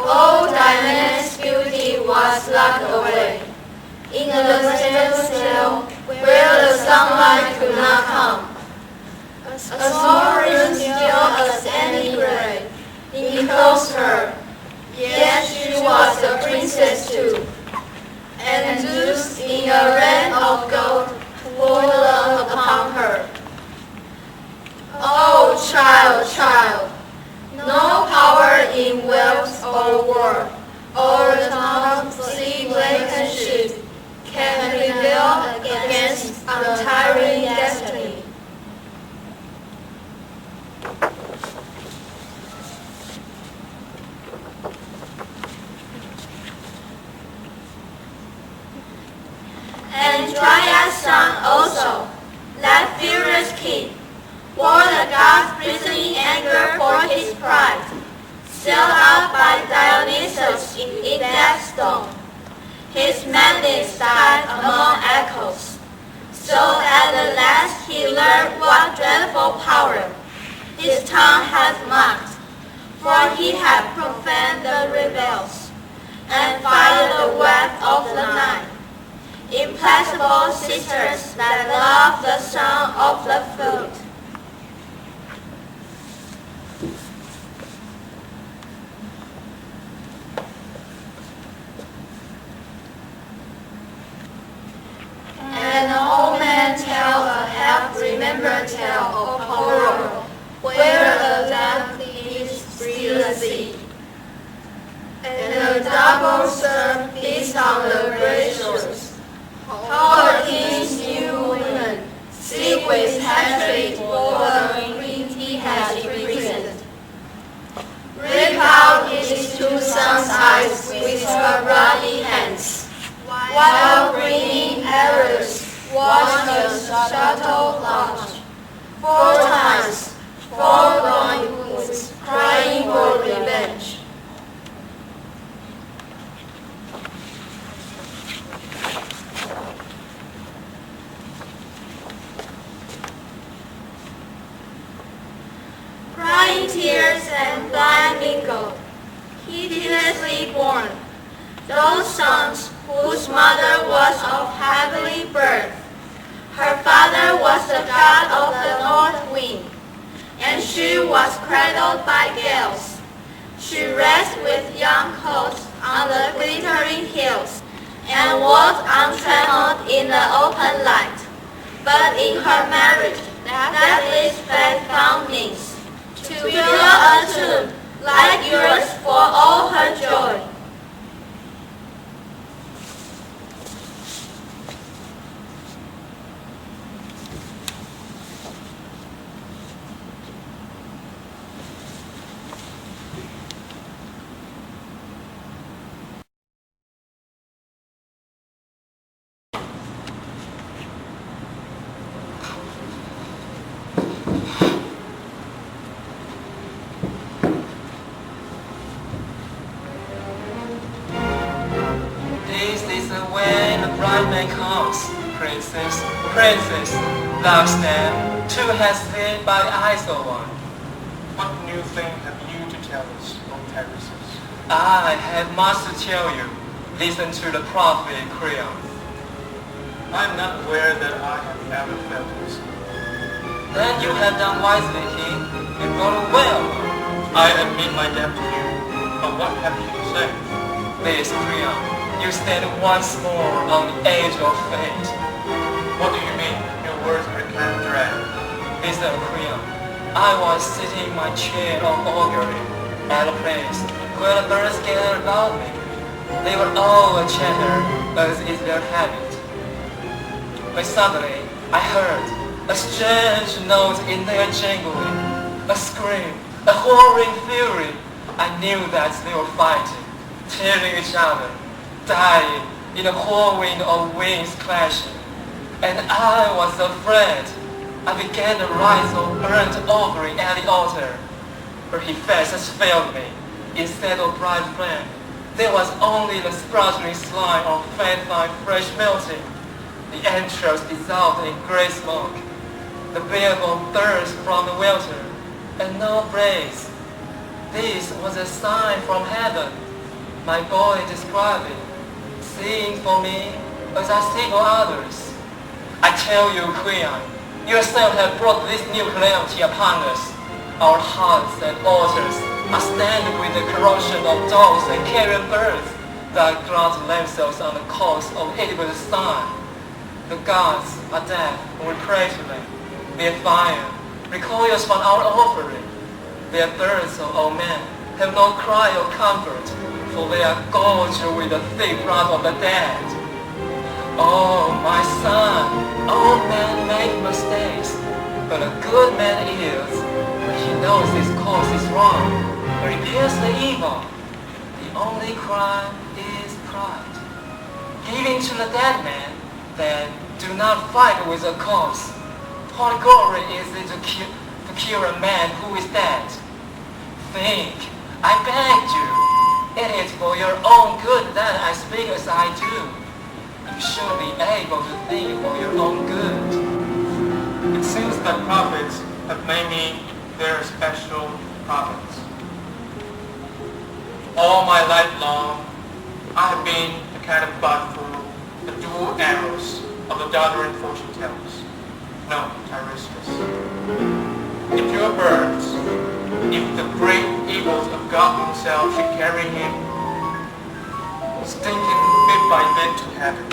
All Diana's beauty was locked away in a still cell where the sunlight could not come. As orange still as any grave enclosed her, yet she was a princess too, and Zeus in a rain of gold poured upon her. Oh, child, child, no power in wealth or war, or the clumsy vacant ship can prevail against untiring destiny. And Chiayi's son also, that furious king, bore the god's prisoning anger for his pride, sealed up by Dionysus in death's stone. His madness died among echoes, so at the last he learned what dreadful power his tongue had mocked, for he had profaned the rebels, and fired the web of the night. Implacable sisters that love the sound of the flute. And an old man tell a half-remembered tale of horror, where a lamp is still a sea, and a double surf beats on the gray shores. How a king's new women sleep with hatred for the queen he has imprisoned. Rip out his two sons' eyes with her ruddy hands, while bringing arrows watch the shuttle launch. 4 times, 4 glowing wounds, crying for revenge. Crying tears and blood mingled, hideously born. Those sons whose mother was of heavenly birth. Her father was the god of the north wind, and she was cradled by gales. She rests with young colts on the glittering hills, and walked untrammeled in the open light. But in her marriage, deathless faith found means to build a tomb like yours for all her joy. the way the bright man comes. Princess, princess, thou stand, two hands lit by the eyes of one. What new thing have you to tell us, O Tiresias? I have much to tell you. Listen to the prophet Creon. I am not aware that I have ever felt this. Then you have done wisely, king. You got well. I admit my debt to you, but what have you to say? This, Creon, you stand once more on the edge of fate. What do you mean? Your words are kind of dread. Listen, Creon, I was sitting in my chair of augury at a place where the birds gathered about me. They were all a chatter, as is their habit. But suddenly, I heard a strange note in their jangling, a scream, a roaring fury. I knew that they were fighting, tearing each other, dying in a whirlwind of wings clashing. And I was afraid. I began to rise of burnt offering at the altar, but his face has failed me. Instead of bright flame, there was only the spluttering slime of fat like fresh melting. The entrails dissolved in grey smoke. The bare-bone thirst from the welter, and no breeze. This was a sign from heaven. My boy described it, seeing for me as I see for others. I tell you, Creon, yourself have brought this new calamity upon us. Our hearts and altars are stained with the corrosion of dogs and carrion birds that glut themselves on the course of edible sun. The gods are deaf when we pray to them. Their fire recoils from our offering. Their birds of all men have no cry of comfort, for they are gorged with the thick blood of the dead. Oh, my son, all men make mistakes, but a good man is, when he knows his course is wrong, and repairs the evil. The only crime is pride. Giving to the dead man, then do not fight with a corpse. What glory is it to kill a man who is dead? Think, I beg you. It is for your own good that I speak as I do. You should be able to think for your own good. It seems that prophets have made me their special prophets. All my life long, I have been the kind of butt for the dual arrows of the doddering fortune tellers. No, Tiresias. If your birds, if the great eagles of God himself should carry him, stinking bit by bit to heaven,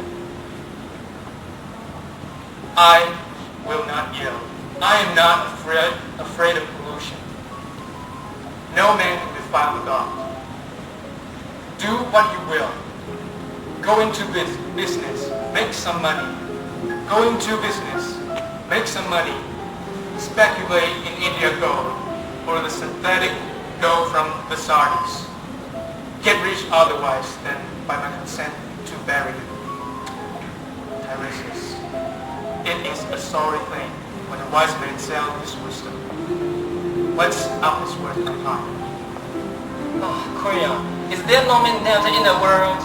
I will not yield. I am not afraid of pollution. No man can defile the God. Do what you will. Go into business, make some money. Go into business, make some money. Speculate in India gold or the synthetic gold from the Sardis. Get rich otherwise than by my consent to bury you. Tiresias, it is a sorry thing when a wise man sells his wisdom. What's up is worth my time. Oh, Creon, is there no man left in the world?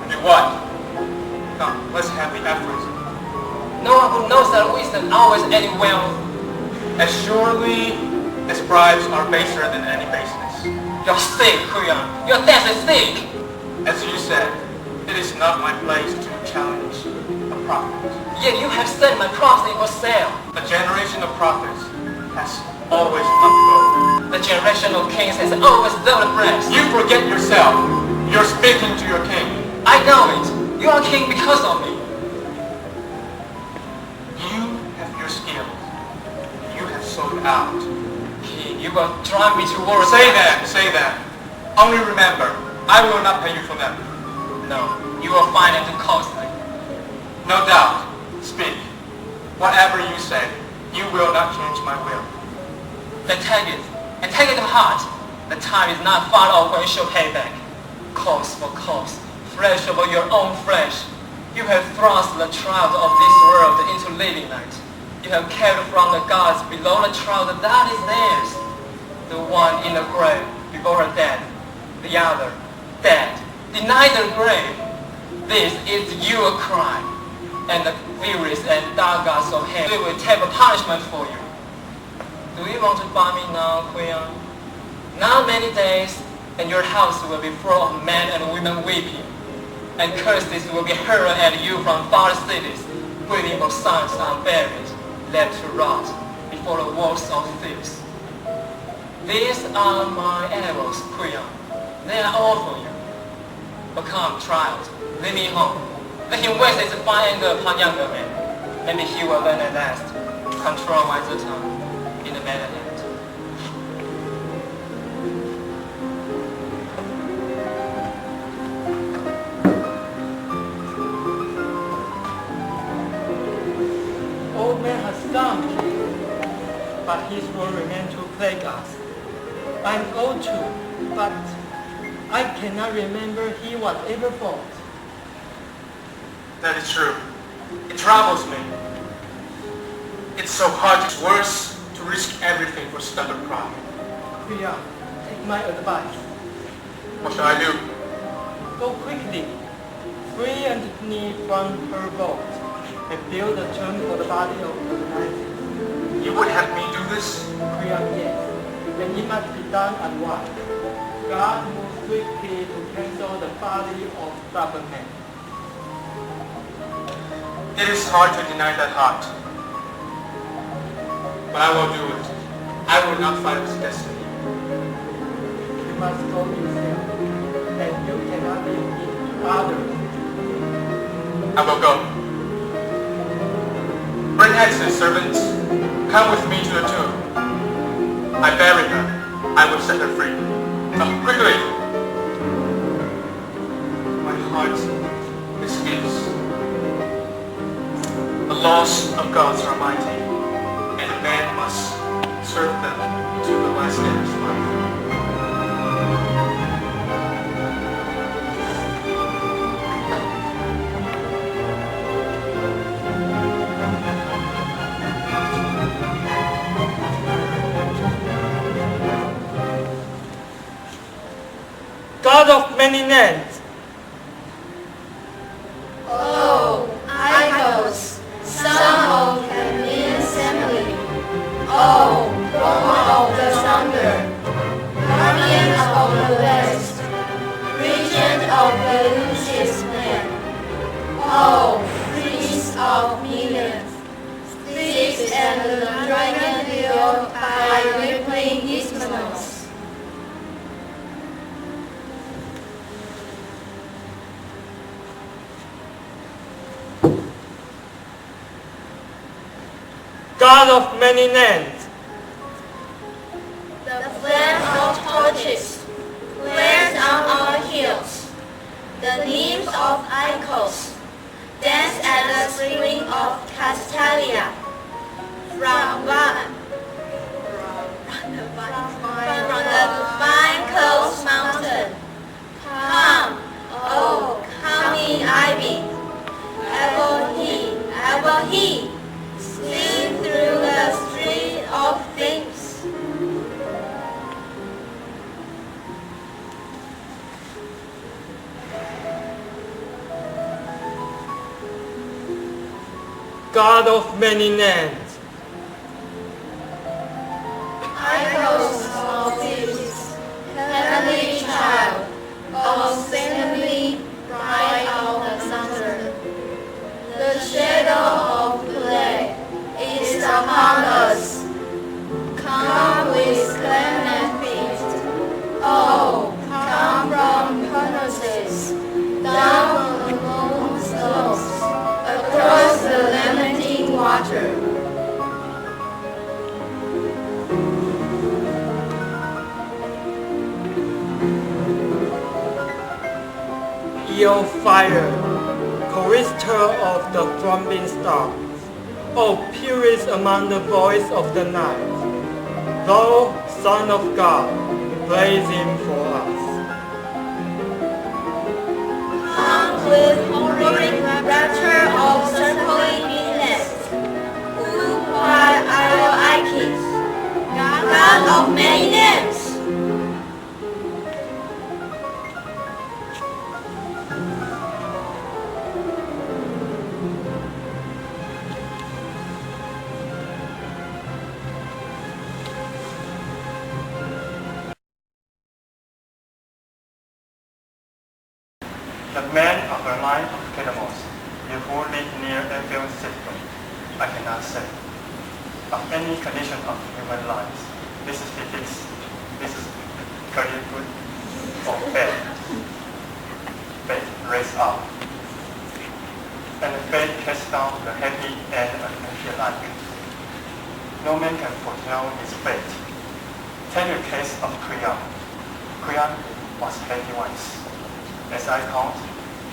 Do what? Come, let's have the aphorism. No one who knows that wisdom always ends well. As surely as bribes are baser than any baseness. You're sick, Creon. Your death is sick. As you said, it is not my place to challenge a prophet. Yet you have set my prophecy for sale. A generation of prophets has always upvoted. The generation of kings has always done the breast. You forget yourself. You're speaking to your king. I know it. You are king because of me. You have your skills. You have sold out. King, you will drive me to war. Say that. Only remember, I will not pay you for them. No, you will find it too costly. No doubt. Speak. Whatever you say, you will not change my will. Then take it, and take it to heart. The time is not far off when you shall pay back. Cost for cost, flesh over your own flesh. You have thrust the trials of this world into living light. You have carried from the gods below the trial that is theirs. The one in the grave before her death, the other dead, denied the grave. This is your crime, and the furious and dark gods of hell will take a punishment for you. Do you want to find me now, Queen? Not many days, and your house will be full of men and women weeping, and curses will be hurled at you from far cities, waiting for sons unburied, left to rot before the walls of thieves. These are my arrows, Queen. They are all for you. But come, child, lead me home. Let him waste his fine anger upon younger men. Maybe he will learn at last to control wiser tongue in the Motherland. Old man has gone, but his will remain to plague us. I'm old too, but I cannot remember he was ever fought. That is true. It troubles me. It's so hard, it's worse to risk everything for stubborn pride. Priya, take my advice. What shall I do? Go quickly. Free Antigone from her boat and build a tomb for the body of the knight. You would have me do this? Priya, yes. And it must be done at once. God moves swiftly to cancel the body of stubborn men. It is hard to deny that heart. But I will do it. I will not fight his destiny. You must go yourself, and you cannot leave it to others. I will go. Bring Hex's servants. Come with me to the tomb. I bury her. I will set her free. Quickly! My heart escapes. The laws of gods are mighty, and a man must serve them to the last day of his life. God of many names, Oh, idols, son of Camille's assembly. Oh, born of the thunder, guardian of the west, regent of the Lucius land. Oh, priest of millions, fixed and the dragon built by rippling isthmus. God of many names, The flame of torches flares on our hills. The nymphs of Icos dance at the spring of Castalia. From the vine clothed mountain, come, oh, coming ivy, ever he, sing through the street of things. God of many names, Idols of thieves, heavenly child, unseemly bride of the thunder. The shadow of play is upon us. Come with clement feet. Oh, come from furnaces, down from the molten slopes, across the lamenting water. Io fire, chorister of the throbbing stars, O purest among the boys of the night, thou Son of God, blazing for us. Come with horrid rapture of circling midnight, who by Ioikis, God of many names. termite or cannibals, you who live near airfield system, I cannot say. Of any condition of human lives, this is physics. This is very good or bad. Fate raise up. And fate casts down the happy and unhappy alike. No man can foretell his fate. Take the case of Chiayi. Chiayi was happy once, as I count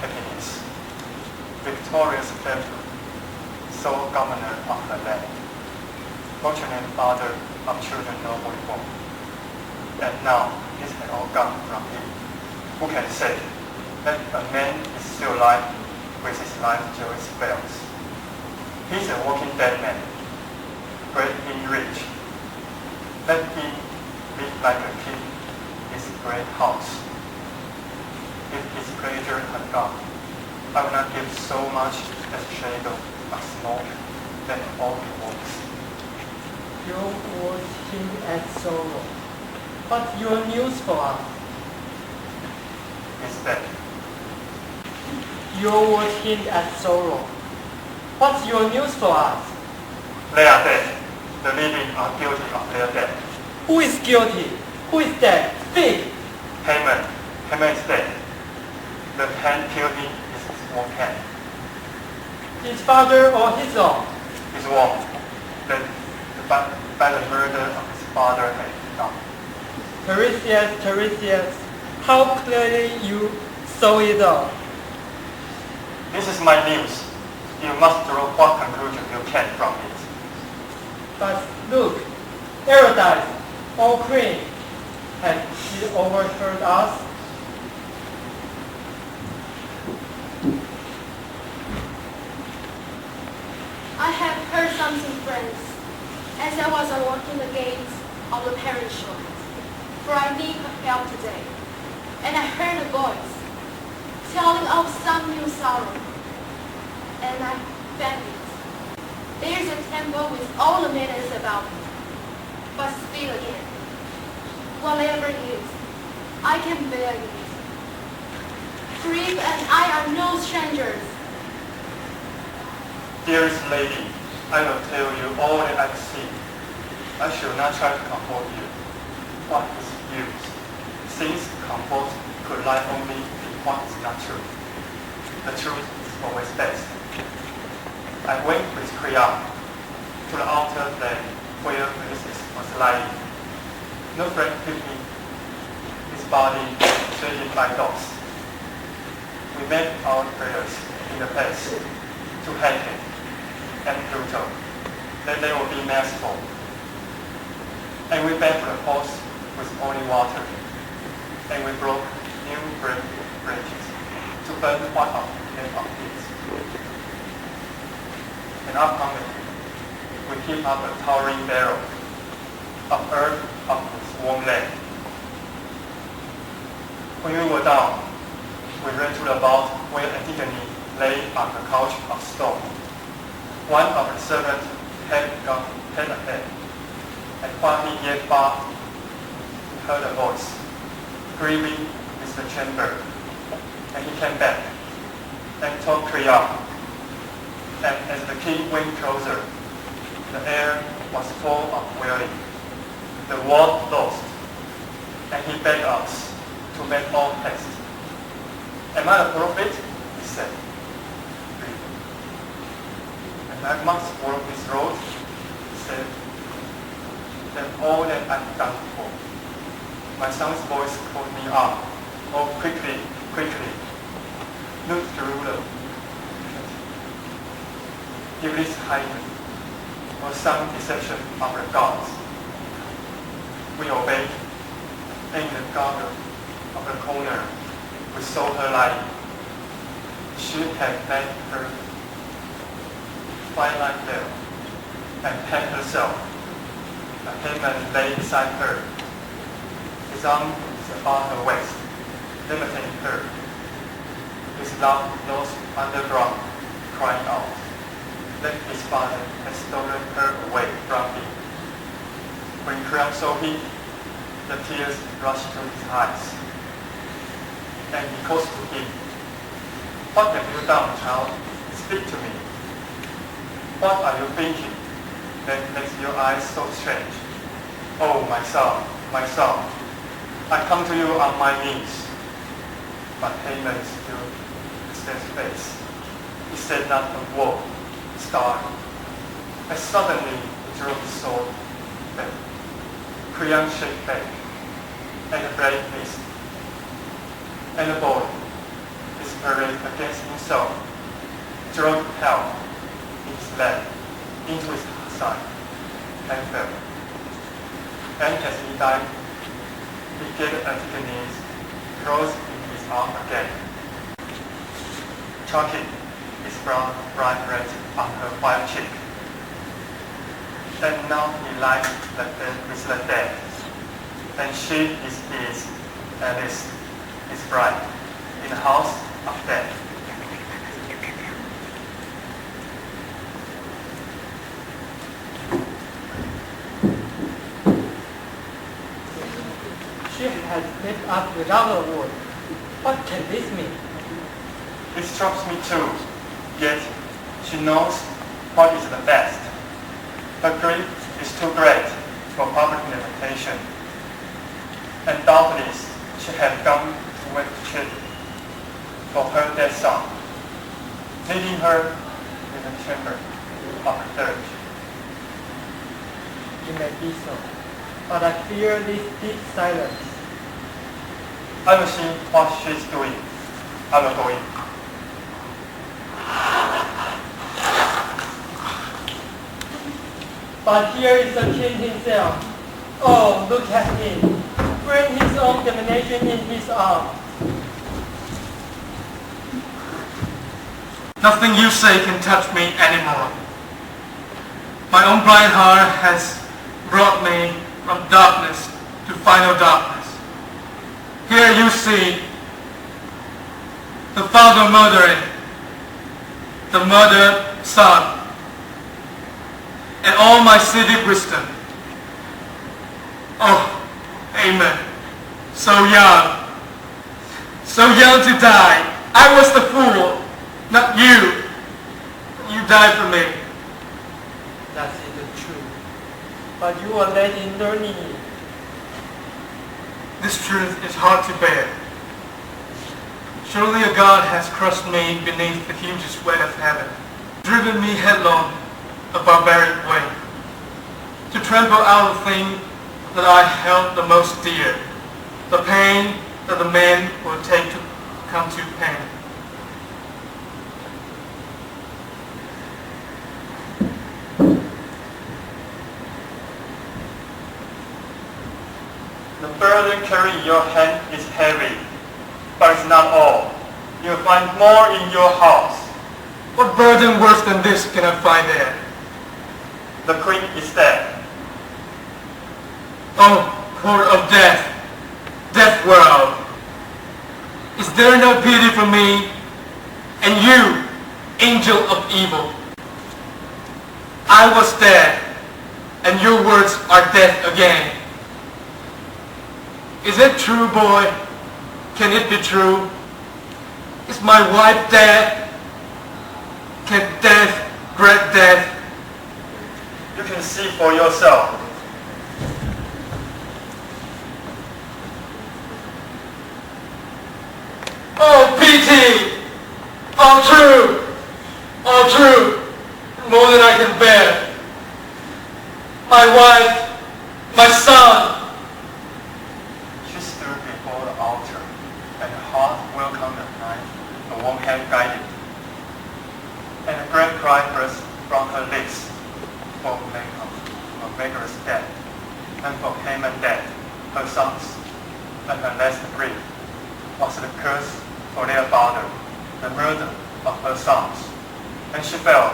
happiness. Victorious favor, sole governor of the land. Fortunate father of children nobly born. And now this had all gone from him. Who can say that a man is still alive with his life joys fails? He's a walking dead man, great in rich. Let him live like a king in his great house. If his pleasure had gone, I would not give so much as a shadow of smoke that all he walks. Your words hint at sorrow. What's your news for us? Is that Your words hint at sorrow. What's your news for us? they are dead. The living are guilty of their death. Who is guilty? Who is dead? Speak! Haman is dead. The hand killed him is his own hand. His father or his own? His own. By the murder of his father had done. Tiresias, how clearly you saw it all. This is my news. You must draw what conclusion you can from it. But look, Paradise, all queen, has she overheard us? I have heard something, friends, as I was unlocking the gates of the parent shore, for I need help today. And I heard a voice telling of some new sorrow, and I felt it. There's a temple with all the maidens about me, but still again, whatever it is, I can bear it. Grief and I are no strangers. Dearest lady, I will tell you all that I see. I shall not try to comfort you. What is use? Since comfort could lie only in what is not true. The truth is always best. I went with Chiayi to the altar land where Ulysses was lying. No friend hit me. His body shaken by dogs. We made our prayers in the past to Hecate and Pluto, that they will be merciful. And we banked the horse with only water, and we broke new branches to burn one of them of it. And upon it, we keep up a towering barrel of earth of its warm land. When we were down, we ran to the vault where Antigone lay on a couch of stone. One of the servants had ahead, and while he yet barked, he heard a voice, grieving is the chamber. And he came back and told Chiayi. And as the king went closer, the air was full of wailing. The word lost, and he begged us to make all haste. Am I a prophet? He said. And I must walk this road, he said. Then all that I've done before. My son's voice called me up. Oh, quickly, quickly. Look through the Iblis hiding, or some deception of the gods. We obeyed, and in the garden of the corner, we saw her lying. She had made her twilight veil and hanged herself. A Haman lay beside her. His arm was about her waist, limiting her. His love lost underground, crying out that his father had stolen her away from him. When Chiayi saw him, the tears rushed to his eyes, and he calls to him, What have you done, child? Speak to me. What are you thinking that makes your eyes so strange? Oh, my son, I come to you on my knees. But Haman still set his face. He said not a word, startled. And suddenly he drew his sword back. Crayon shake back, and a blade missed. And the boy, desperate against himself, drove hell in his leg into his side and fell. And as he died, he gave Antigone's close in his arm again, choking his brown bright red on her white cheek. And now he lies with the dead, and she is his, Alice, his bride, in the house of death. She has left us without a word. What can this mean? It strikes me too, yet she knows what is the best. Her grief is too great for public lamentation, and doubtless she had gone to wake the children for her dead son, leaving her in the chamber of her dirt. It may be so, but I fear this deep silence. I will see what she is doing. I will go in. But here is the king himself. Oh, look at him, wearing his own domination in his arms. Nothing you say can touch me anymore. My own blind heart has brought me from darkness to final darkness. Here you see the father murdering the murdered son, and all my civic wisdom. Oh, Haman, so young to die. I was the fool, not you. You died for me. That is the truth. But you are late in learning it. This truth is hard to bear. Surely a God has crushed me beneath the hugest weight of heaven, driven me headlong a barbaric way, to trample out the thing that I held the most dear, the pain that the man will take to come to pain. The burden carried in your hand is heavy, but it's not all. You'll find more in your house. What burden worse than this can I find there? The queen is dead. Oh, port of death, death world. Is there no pity for me? And you, angel of evil? I was dead, and your words are death again. Is it true, boy? Can it be true? Is my wife dead? Can death grant death? You can see for yourself. Oh, pity! All true, more than I can bear. My wife, my son. She stood before the altar, and her heart welcomed the knife, a warm hand guided. And a great cry burst from her lips for Megara's death, and for Haman dead, her sons, and her last grief was the curse for their father, the murder of her sons. And she felt,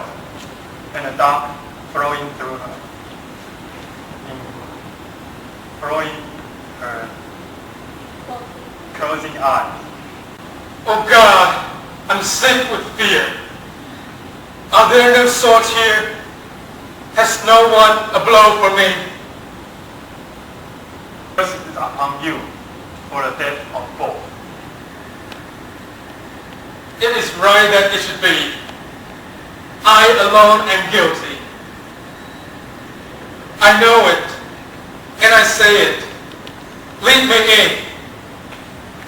and the dark flowing through her, flowing her closing eyes. Oh God, I'm sick with fear. Are there no swords here? Has no one a blow for me? Curse is upon you for the death of both. It is right that it should be. I alone am guilty. I know it, and I say it. Lead me in.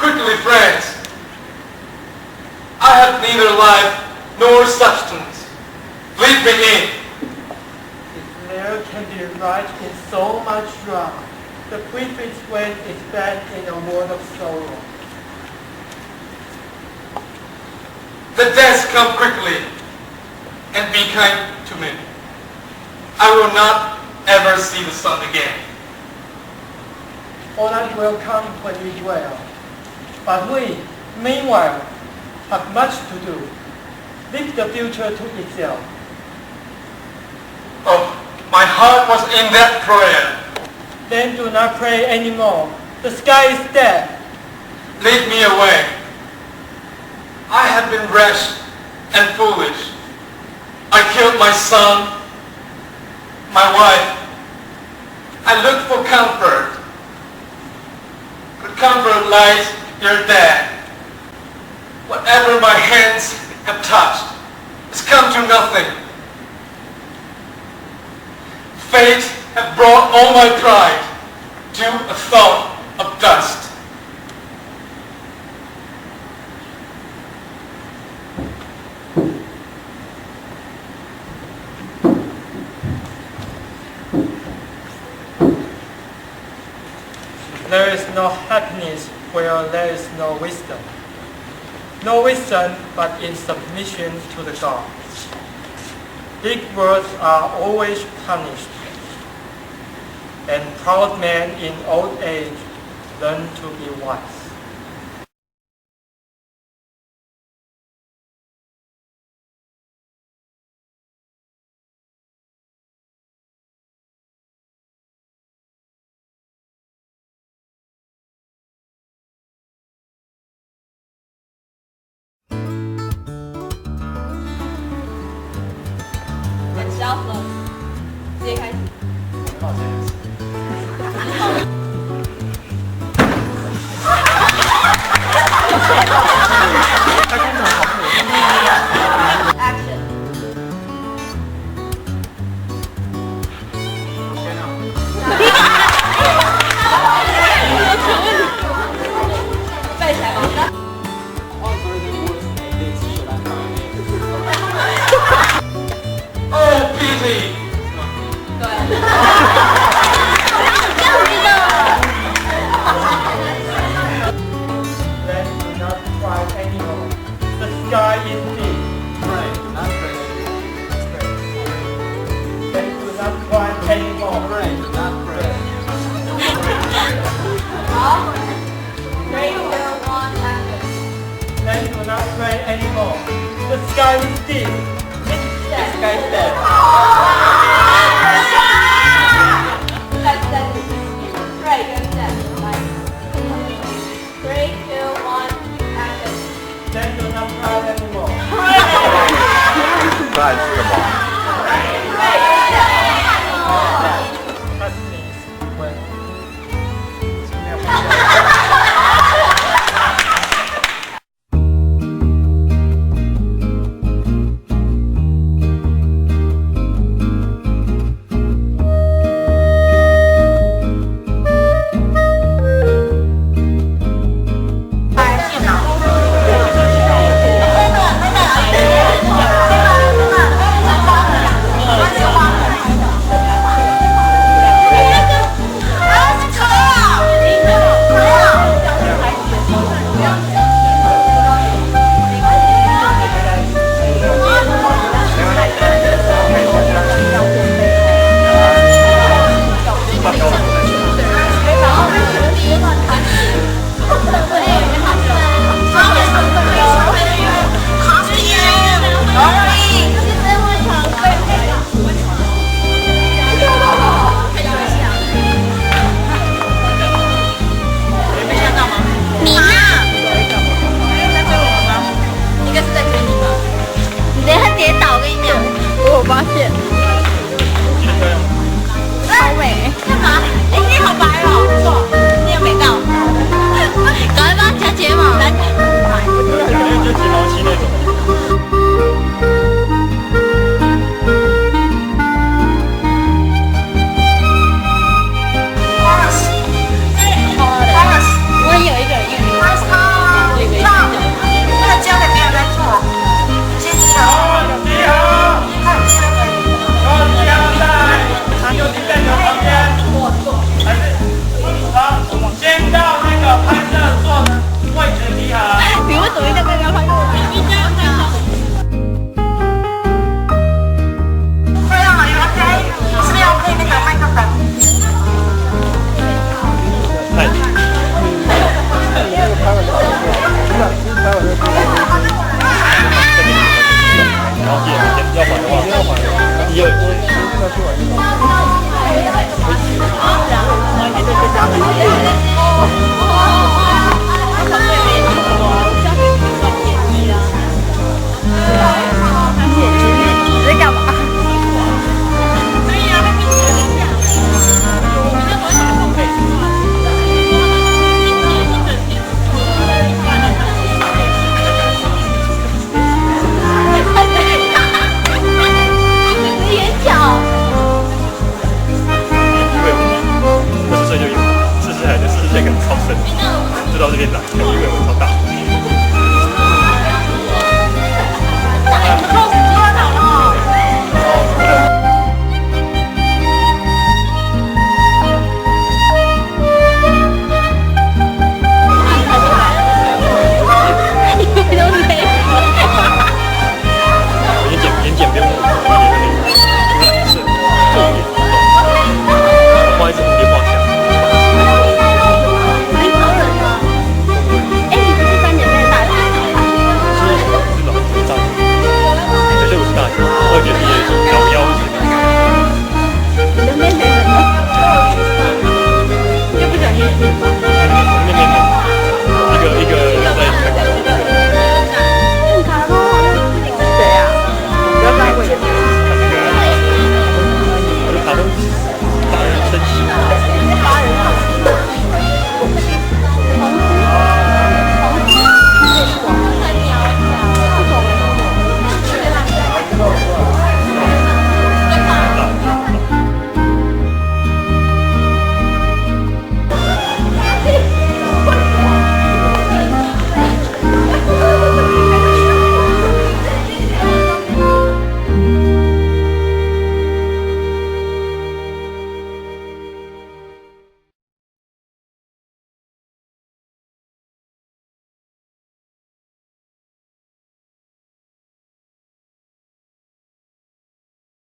Quickly, friends. I have neither life nor substance. Lead me in. If there can be right in so much wrong, the quickest way is bad in a world of sorrow. The deaths come quickly, and be kind to me. I will not ever see the sun again. All that will come when we dwell. But we, meanwhile, have much to do. Leave the future to itself. Oh, my heart was in that prayer. Then do not pray anymore. The sky is dead. Lead me away. I have been rash and foolish. I killed my son, my wife. I looked for comfort. But comfort lies here dead. Whatever my hands have touched has come to nothing. Fate has brought all my pride to a thought of dust. There is no happiness where there is no wisdom. No wisdom but in submission to the gods. Big words are always punished, and proud men in old age learn to be wise. Selfless，直接开始。Action。背起来吧。Oh, pity! 对。Then do not cry anymore. The sky is deep. Pray, not pray. Then do not cry anymore. Pray, not pray. 好。3, 2, 1, action。 Then do not cry anymore. The sky is deep. The sky Sky is dead.